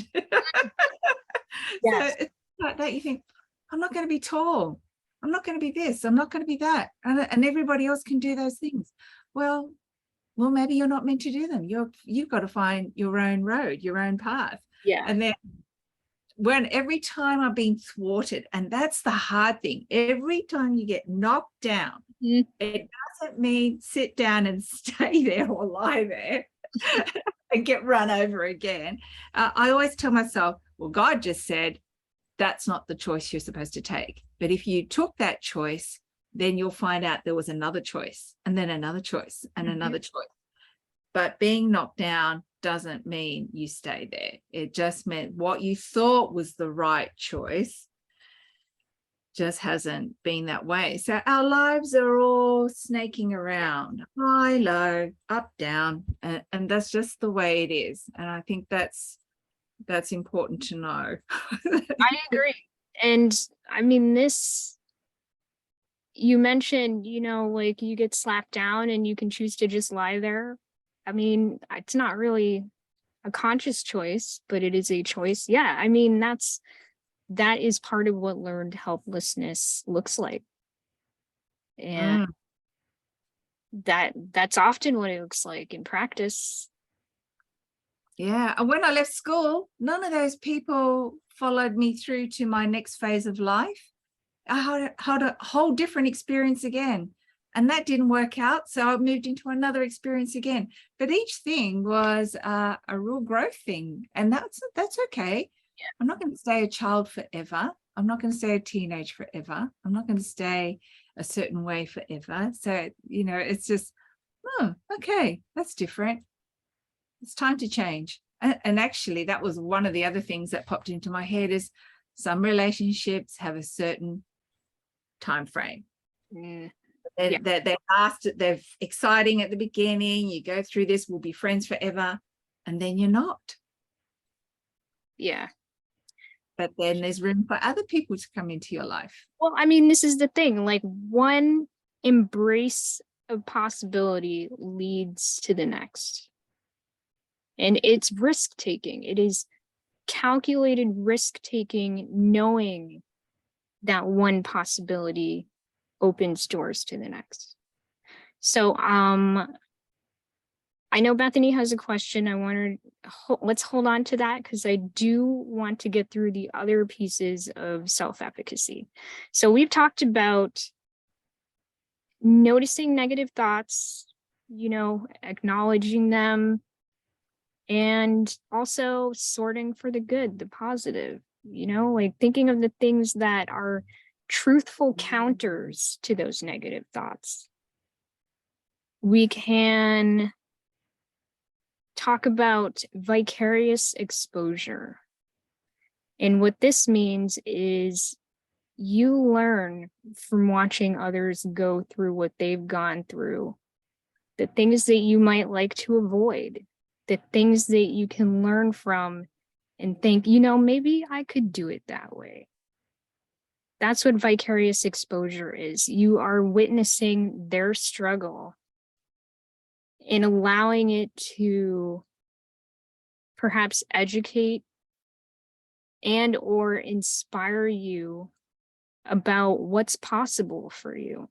Yes. So it's like that. You think, I'm not going to be tall. I'm not going to be this. I'm not going to be that. And everybody else can do those things. Well, maybe you're not meant to do them. You've got to find your own road, your own path. Yeah. And then every time I've been thwarted, and that's the hard thing, every time you get knocked down, it doesn't mean sit down and stay there or lie there and get run over again. I always tell myself, well, God just said that's not the choice you're supposed to take. But if you took that choice, then you'll find out there was another choice, and then another choice, and another choice. But being knocked down doesn't mean you stay there. It just meant what you thought was the right choice just hasn't been that way. So our lives are all snaking around, high, low, up, down, and that's just the way it is. And I think that's important to know. I agree. And I mean, you mentioned, like you get slapped down and you can choose to just lie there. I mean, it's not really a conscious choice, but it is a choice. Yeah. I mean, that is part of what learned helplessness looks like. And that's often what it looks like in practice. Yeah. And when I left school, none of those people followed me through to my next phase of life. I had a whole different experience again. and that didn't work out. So I moved into another experience again. But each thing was a real growth thing. And that's okay. Yeah. I'm not going to stay a child forever. I'm not going to stay a teenage forever. I'm not going to stay a certain way forever. So, it's just, oh, okay, that's different. It's time to change. And actually, that was one of the other things that popped into my head is some relationships have a certain time frame. Mm, They're exciting at the beginning. You go through this, we'll be friends forever, and then you're not. yeah. But then there's room for other people to come into your life. Well, I mean, this is the thing, like one embrace of possibility leads to the next. And it's risk taking. It is calculated risk taking, knowing that one possibility opens doors to the next. So I know Bethany has a question. I want to let's hold on to that because I do want to get through the other pieces of self-efficacy. So we've talked about noticing negative thoughts, acknowledging them, and also sorting for the good, the positive, like thinking of the things that are truthful counters to those negative thoughts. We can talk about vicarious exposure. And what this means is you learn from watching others go through what they've gone through, the things that you might like to avoid, the things that you can learn from and think, maybe I could do it that way. That's what vicarious exposure is. You are witnessing their struggle and allowing it to perhaps educate and or inspire you about what's possible for you.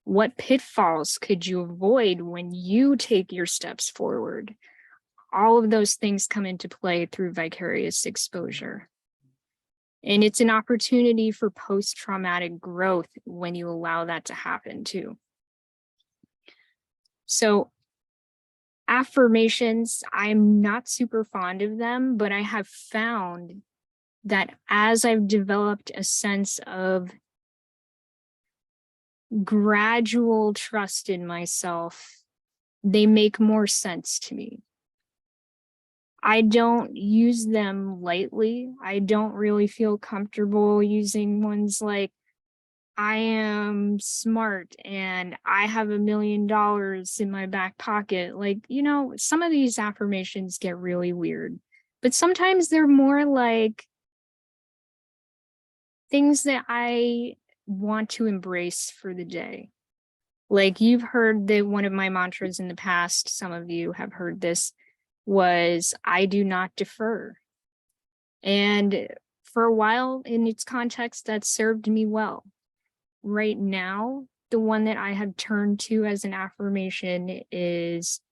What pitfalls could you avoid when you take your steps forward? All of those things come into play through vicarious exposure. And it's an opportunity for post-traumatic growth when you allow that to happen too. So affirmations, I'm not super fond of them, but I have found that as I've developed a sense of gradual trust in myself, they make more sense to me. I don't use them lightly. I don't really feel comfortable using ones like, I am smart and I have $1 million in my back pocket. Like, some of these affirmations get really weird, but sometimes they're more like things that I want to embrace for the day. Like you've heard that one of my mantras in the past, some of you have heard this, was I do not defer. And for a while in its context, that served me well. Right now, the one that I have turned to as an affirmation is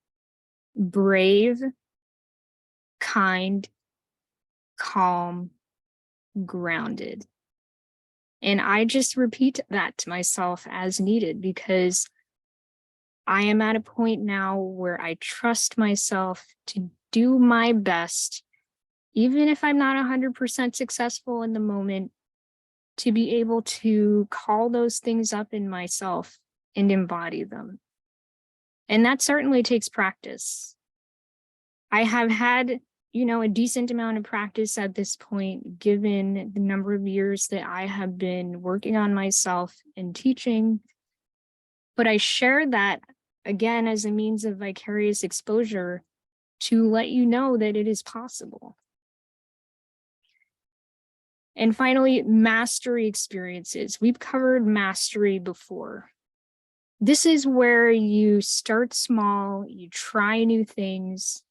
brave, kind, calm, grounded. And I just repeat that to myself as needed because I am at a point now where I trust myself to do my best, even if I'm not 100% successful in the moment, to be able to call those things up in myself and embody them. And that certainly takes practice. I have had, a decent amount of practice at this point, given the number of years that I have been working on myself and teaching. But I share that again as a means of vicarious exposure to let you know that it is possible. And finally, mastery experiences. We've covered mastery before. This is where you start small, you try new things,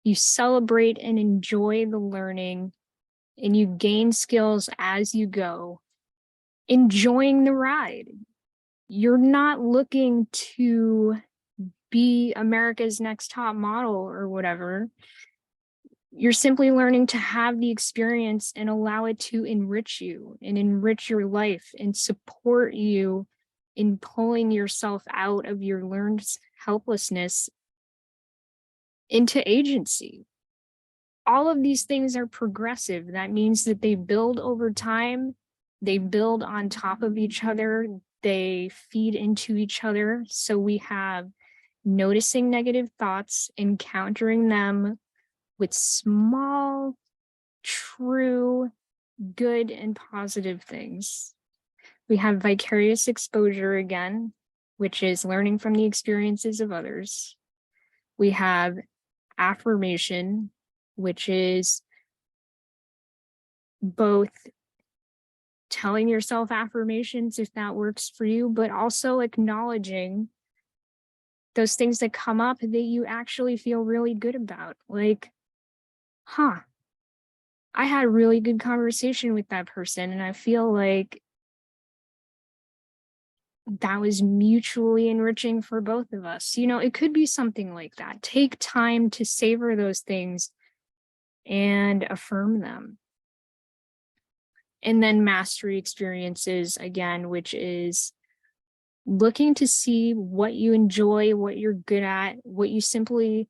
you celebrate and enjoy the learning, and you gain skills as you go, enjoying the ride. You're not looking to be America's Next Top Model or whatever. You're simply learning to have the experience and allow it to enrich you and enrich your life and support you in pulling yourself out of your learned helplessness into agency. All of these things are progressive. That means that they build over time. They build on top of each other. They feed into each other. So we have noticing negative thoughts, encountering them with small, true, good, and positive things. We have vicarious exposure again, which is learning from the experiences of others. We have affirmation, which is both telling yourself affirmations if that works for you, but also acknowledging those things that come up that you actually feel really good about. Like, I had a really good conversation with that person, and I feel like that was mutually enriching for both of us. You know, it could be something like that. Take time to savor those things and affirm them. And then mastery experiences, again, which is looking to see what you enjoy, what you're good at, what you simply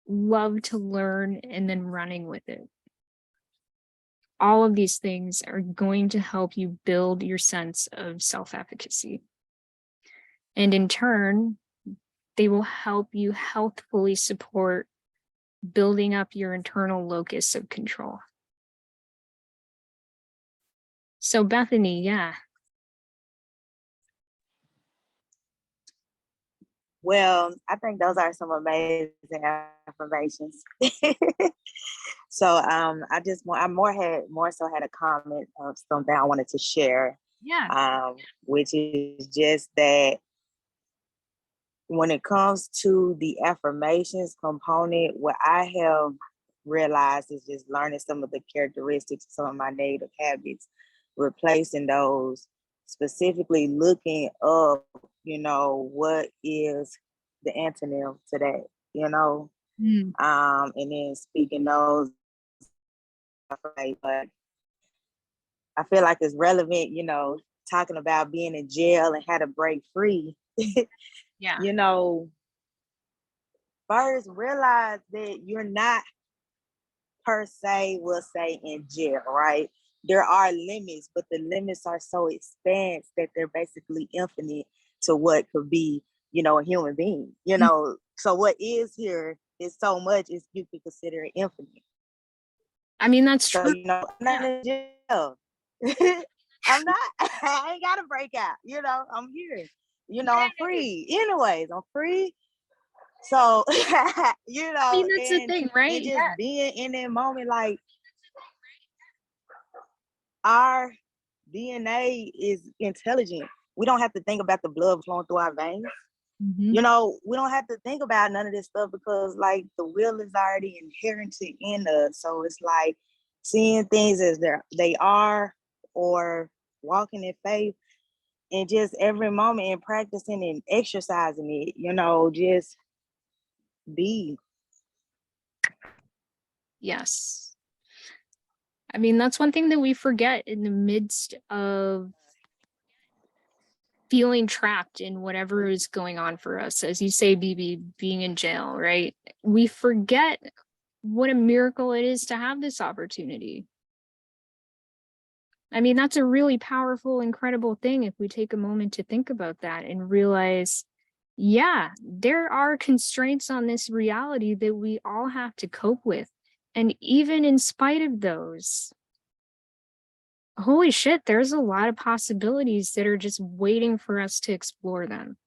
love to learn, and then running with it. All of these things are going to help you build your sense of self-efficacy. And in turn, they will help you healthfully support building up your internal locus of control. So Bethany, yeah. Well, I think those are some amazing affirmations. So I more so had a comment of something I wanted to share. Yeah. Which is just that when it comes to the affirmations component, what I have realized is just learning some of the characteristics of some of my negative habits, replacing those, specifically looking up, what is the antonym to that, and then speaking those. But I feel like it's relevant, talking about being in jail and how to break free. Yeah. First realize that you're not per se, we'll say, in jail, right? There are limits, but the limits are so expansive that they're basically infinite to what could be, a human being, So what is here is so much as you can consider it infinite. I mean, that's So, true. I'm not in jail. I'm not, I ain't got to break out, I'm here, I'm free. Anyways, I'm free. So, I mean, that's the thing, right? And just being in that moment, like, our DNA is intelligent. We don't have to think about the blood flowing through our veins. Mm-hmm. We don't have to think about none of this stuff because, like, the will is already inherent in us. So it's like seeing things as they are, or walking in faith, and just every moment and practicing and exercising it, just be. Yes. I mean, that's one thing that we forget in the midst of feeling trapped in whatever is going on for us. As you say, BB, being in jail, right? We forget what a miracle it is to have this opportunity. I mean, that's a really powerful, incredible thing if we take a moment to think about that and realize, yeah, there are constraints on this reality that we all have to cope with. And even in spite of those, holy shit, there's a lot of possibilities that are just waiting for us to explore them.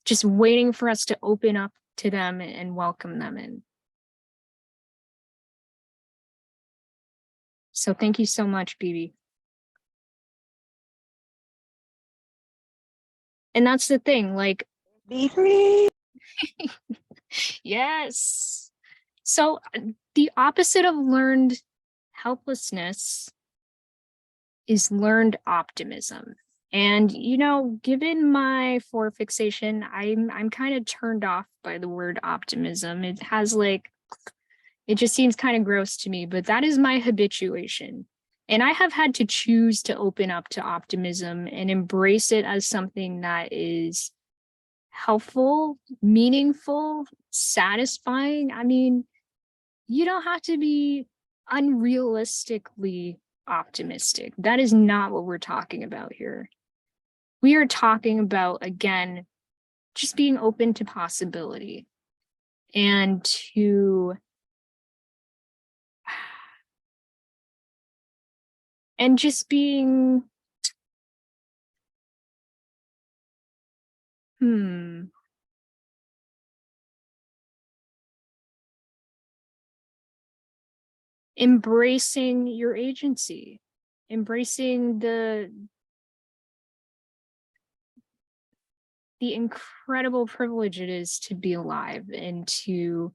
Just waiting for us to open up to them and welcome them in. So thank you so much, BB. And that's the thing, like, Be free. yes. So the opposite of learned helplessness is learned optimism. And, given my fixation, I'm kind of turned off by the word optimism. It has it just seems kind of gross to me, but that is my habituation. And I have had to choose to open up to optimism and embrace it as something that is helpful, meaningful, satisfying. I mean, you don't have to be unrealistically optimistic. That is not what we're talking about here. We are talking about, again, just being open to possibility and to and just being embracing your agency, embracing the incredible privilege it is to be alive and to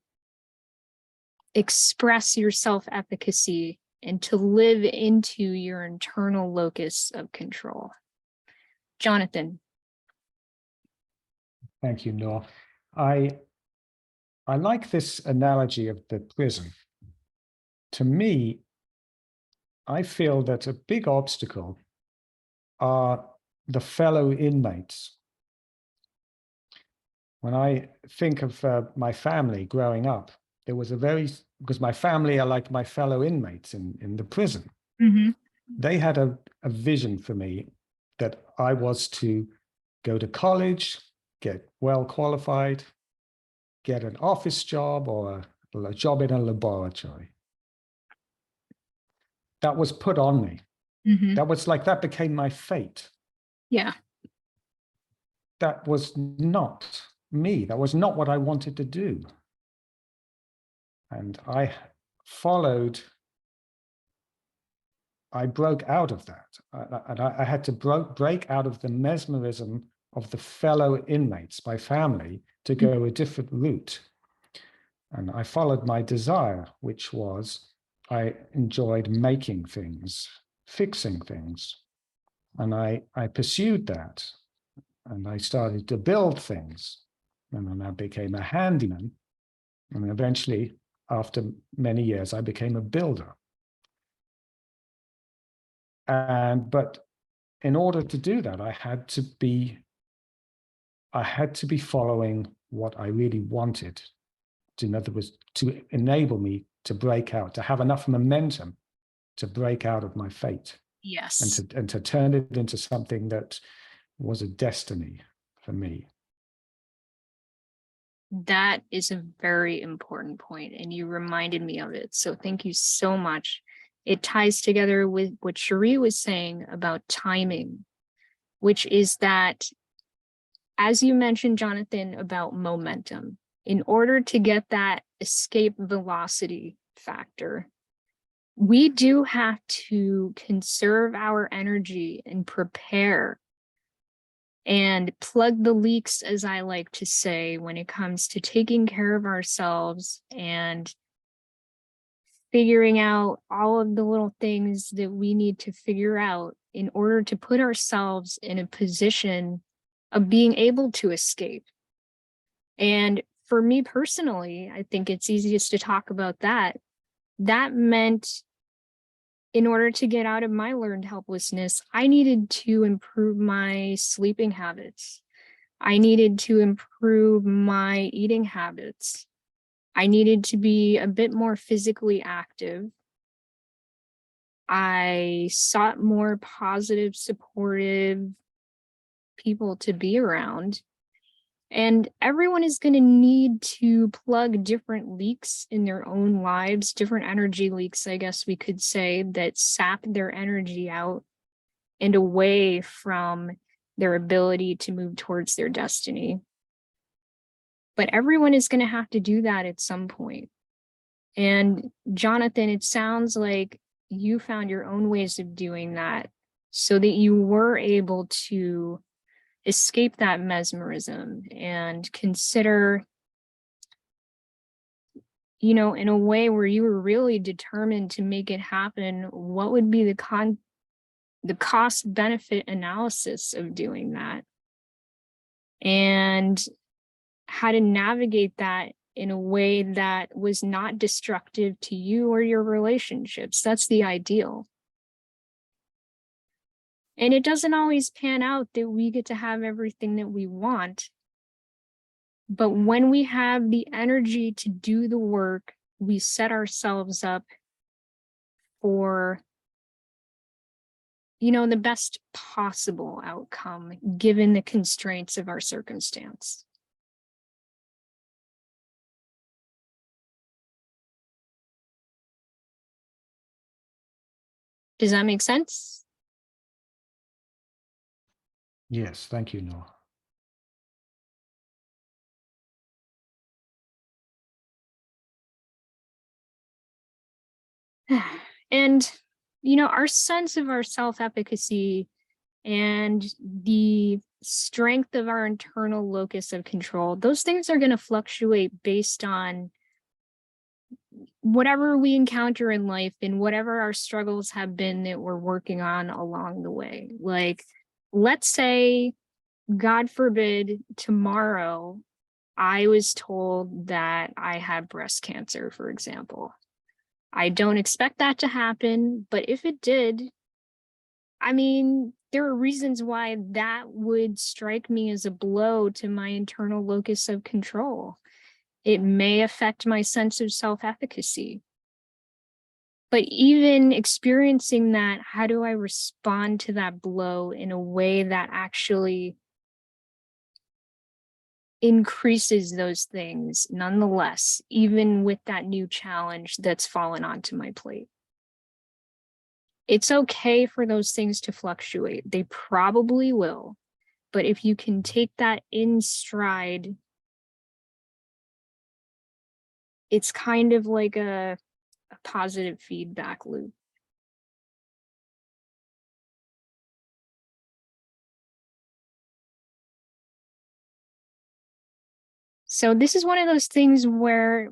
express your self-efficacy and to live into your internal locus of control. Jonathan. Thank you, Noor. I like this analogy of the prison. To me, I feel that a big obstacle are the fellow inmates. When I think of my family growing up, there was because my family are like my fellow inmates in the prison. Mm-hmm. They had a vision for me that I was to go to college, get well qualified, get an office job or a job in a laboratory. That was put on me. Mm-hmm. That became my fate. Yeah. That was not me. That was not what I wanted to do. And I broke out of that. And I had to break out of the mesmerism of the fellow inmates, my family, to go a different route. And I followed my desire, which was I enjoyed making things, fixing things. And I pursued that. And I started to build things. And then I became a handyman. And eventually, after many years, I became a builder. But in order to do that, I had to be following what I really wanted. In other words, to enable me to break out, to have enough momentum to break out of my fate. Yes. And to turn it into something that was a destiny for me. That is a very important point, and you reminded me of it. So thank you so much. It ties together with what Cherie was saying about timing, which is that, as you mentioned, Jonathan, about momentum, in order to get that escape velocity factor, we do have to conserve our energy and prepare and plug the leaks, as I like to say, when it comes to taking care of ourselves and figuring out all of the little things that we need to figure out in order to put ourselves in a position of being able to escape. And for me personally, I think it's easiest to talk about that. That meant, in order to get out of my learned helplessness, I needed to improve my sleeping habits. I needed to improve my eating habits. I needed to be a bit more physically active. I sought more positive, supportive people to be around. And everyone is going to need to plug different leaks in their own lives, different energy leaks, I guess we could say, that sap their energy out and away from their ability to move towards their destiny. But everyone is going to have to do that at some point. And Jonathan, it sounds like you found your own ways of doing that so that you were able to escape that mesmerism and consider, in a way where you were really determined to make it happen, what would be the cost benefit analysis of doing that, and how to navigate that in a way that was not destructive to you or your relationships. That's the ideal. And it doesn't always pan out that we get to have everything that we want. But when we have the energy to do the work, we set ourselves up for, you know, the best possible outcome given the constraints of our circumstance. Does that make sense? Yes, thank you, Noor. And, you know, our sense of our self-efficacy and the strength of our internal locus of control, those things are going to fluctuate based on whatever we encounter in life and whatever our struggles have been that we're working on along the way. Like, let's say, God forbid, tomorrow I was told that I had breast cancer, for example. I don't expect that to happen, but if it did, I mean, there are reasons why that would strike me as a blow to my internal locus of control. It may affect my sense of self-efficacy. But even experiencing that, how do I respond to that blow in a way that actually increases those things nonetheless, even with that new challenge that's fallen onto my plate? It's okay for those things to fluctuate. They probably will. But if you can take that in stride, it's kind of like a positive feedback loop. So this is one of those things where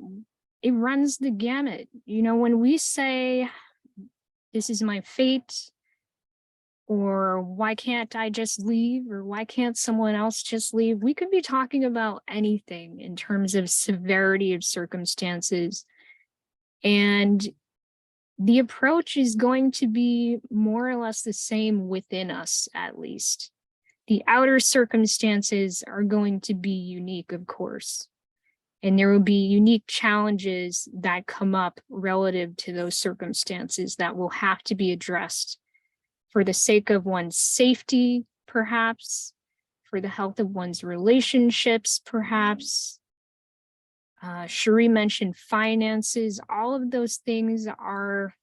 it runs the gamut. You know, when we say, this is my fate, or why can't I just leave, or why can't someone else just leave, we could be talking about anything in terms of severity of circumstances. And the approach is going to be more or less the same within us, at least. The outer circumstances are going to be unique, of course. And there will be unique challenges that come up relative to those circumstances that will have to be addressed for the sake of one's safety, perhaps, for the health of one's relationships, perhaps. Cherie mentioned finances. All of those things are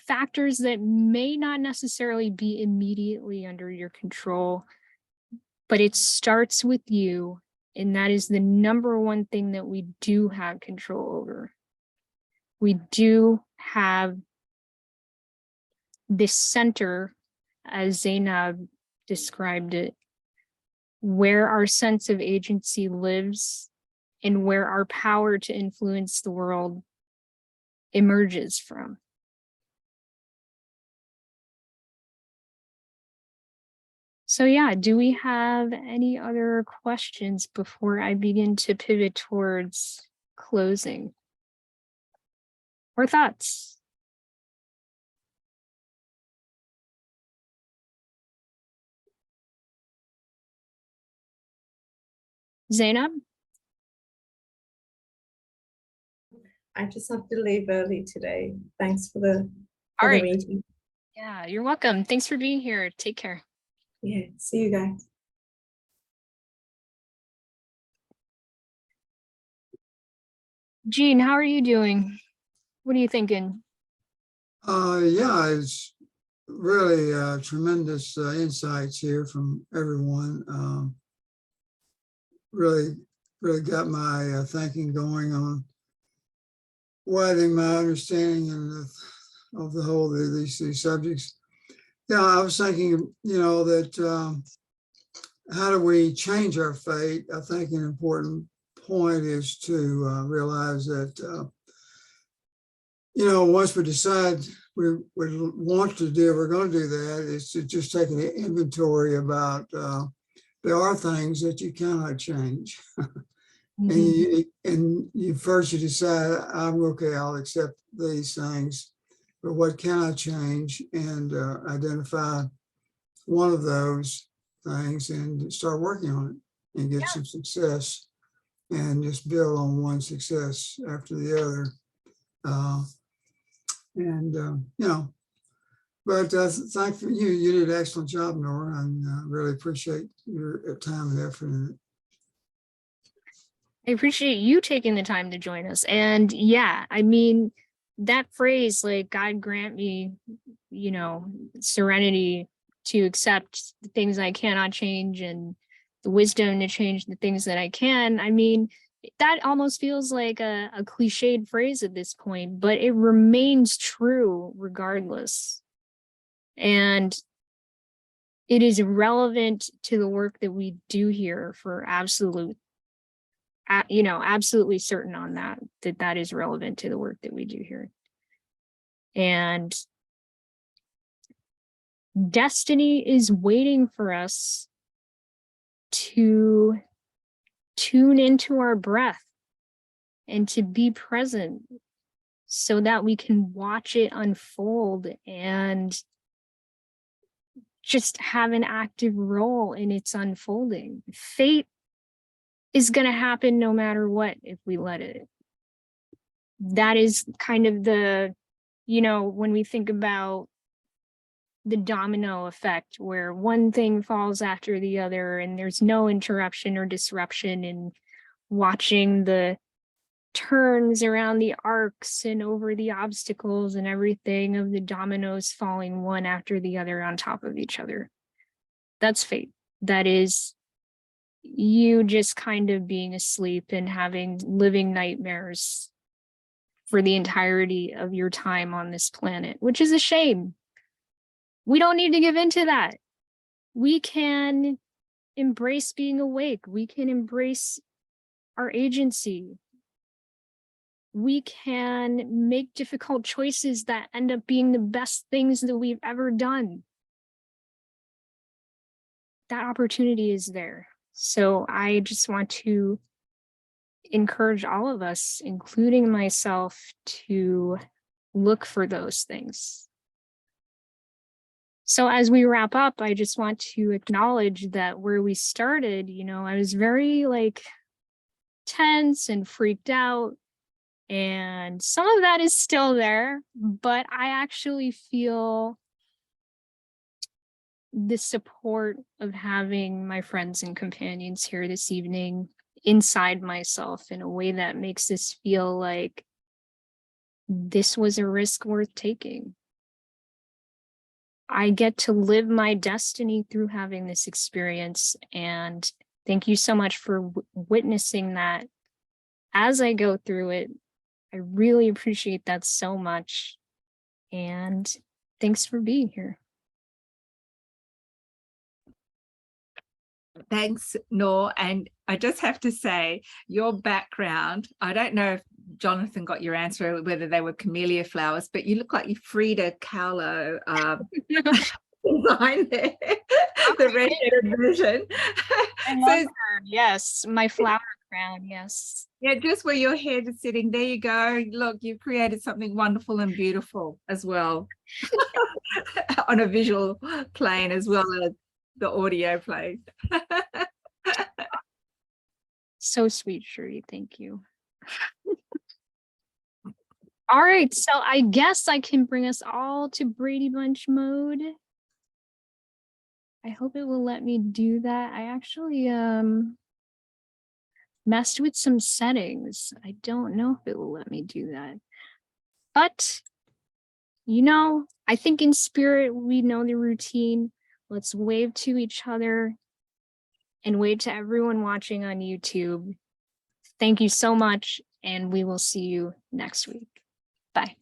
factors that may not necessarily be immediately under your control, but it starts with you, and that is the number one thing that we do have control over. We do have this center, as Zainab described it, where our sense of agency lives and where our power to influence the world emerges from. So yeah, do we have any other questions before I begin to pivot towards closing? Or thoughts? Zainab? I just have to leave early today. Thanks for the All right. meeting. Yeah, you're welcome. Thanks for being here. Take care. Yeah, see you guys. Jean, how are you doing? What are you thinking? Yeah, it's really tremendous insights here from everyone. Really got my thinking going on widening my understanding of the whole these subjects. Yeah, I was thinking, you know, that how do we change our fate? I think an important point is to realize that, you know, once we decide we want to do, we're going to do that, is to just take an inventory about there are things that you cannot change. Mhm. And you first you decide, I'm okay, I'll accept these things. but what can I change, and identify one of those things and start working on it and get some success, and just build on one success after the other. But thank you. You did an excellent job, Nora, and really appreciate your time and effort in it. I appreciate you taking the time to join us. And yeah, I mean, that phrase, like, God grant me, serenity to accept the things I cannot change and the wisdom to change the things that I can. I mean, that almost feels like a cliched phrase at this point, but it remains true regardless. And it is relevant to the work that we do here for absolutely certain on that is relevant to the work that we do here. And destiny is waiting for us to tune into our breath and to be present so that we can watch it unfold and just have an active role in its unfolding. Fate is going to happen no matter what if we let it. That is kind of the, when we think about the domino effect, where one thing falls after the other and there's no interruption or disruption in watching the turns around the arcs and over the obstacles and everything of the dominoes falling one after the other on top of each other. That's fate. That is you just kind of being asleep and having living nightmares for the entirety of your time on this planet, which is a shame. We don't need to give into that. We can embrace being awake. We can embrace our agency. We can make difficult choices that end up being the best things that we've ever done. That opportunity is there. So I just want to encourage all of us, including myself, to look for those things. So as we wrap up, I just want to acknowledge that where we started, I was very tense and freaked out. And some of that is still there, but I actually feel the support of having my friends and companions here this evening inside myself in a way that makes this feel like this was a risk worth taking. I get to live my destiny through having this experience, and thank you so much for witnessing that as I go through it. I really appreciate that so much. And thanks for being here. Thanks, Noor. And I just have to say, your background, I don't know if Jonathan got your answer, whether they were camellia flowers, but you look like you Frida Kahlo design there, the red-headed version. I love her. Yes, my flower crown. Yes. Yeah, just where your head is sitting. There you go. Look, you've created something wonderful and beautiful as well on a visual plane as well as the audio plane. So sweet, Shuri. Thank you. All right, so I guess I can bring us all to Brady Bunch mode. I hope it will let me do that. I actually messed with some settings. I don't know if it will let me do that. But, I think in spirit, we know the routine. Let's wave to each other and wave to everyone watching on YouTube. Thank you so much, and we will see you next week. Bye.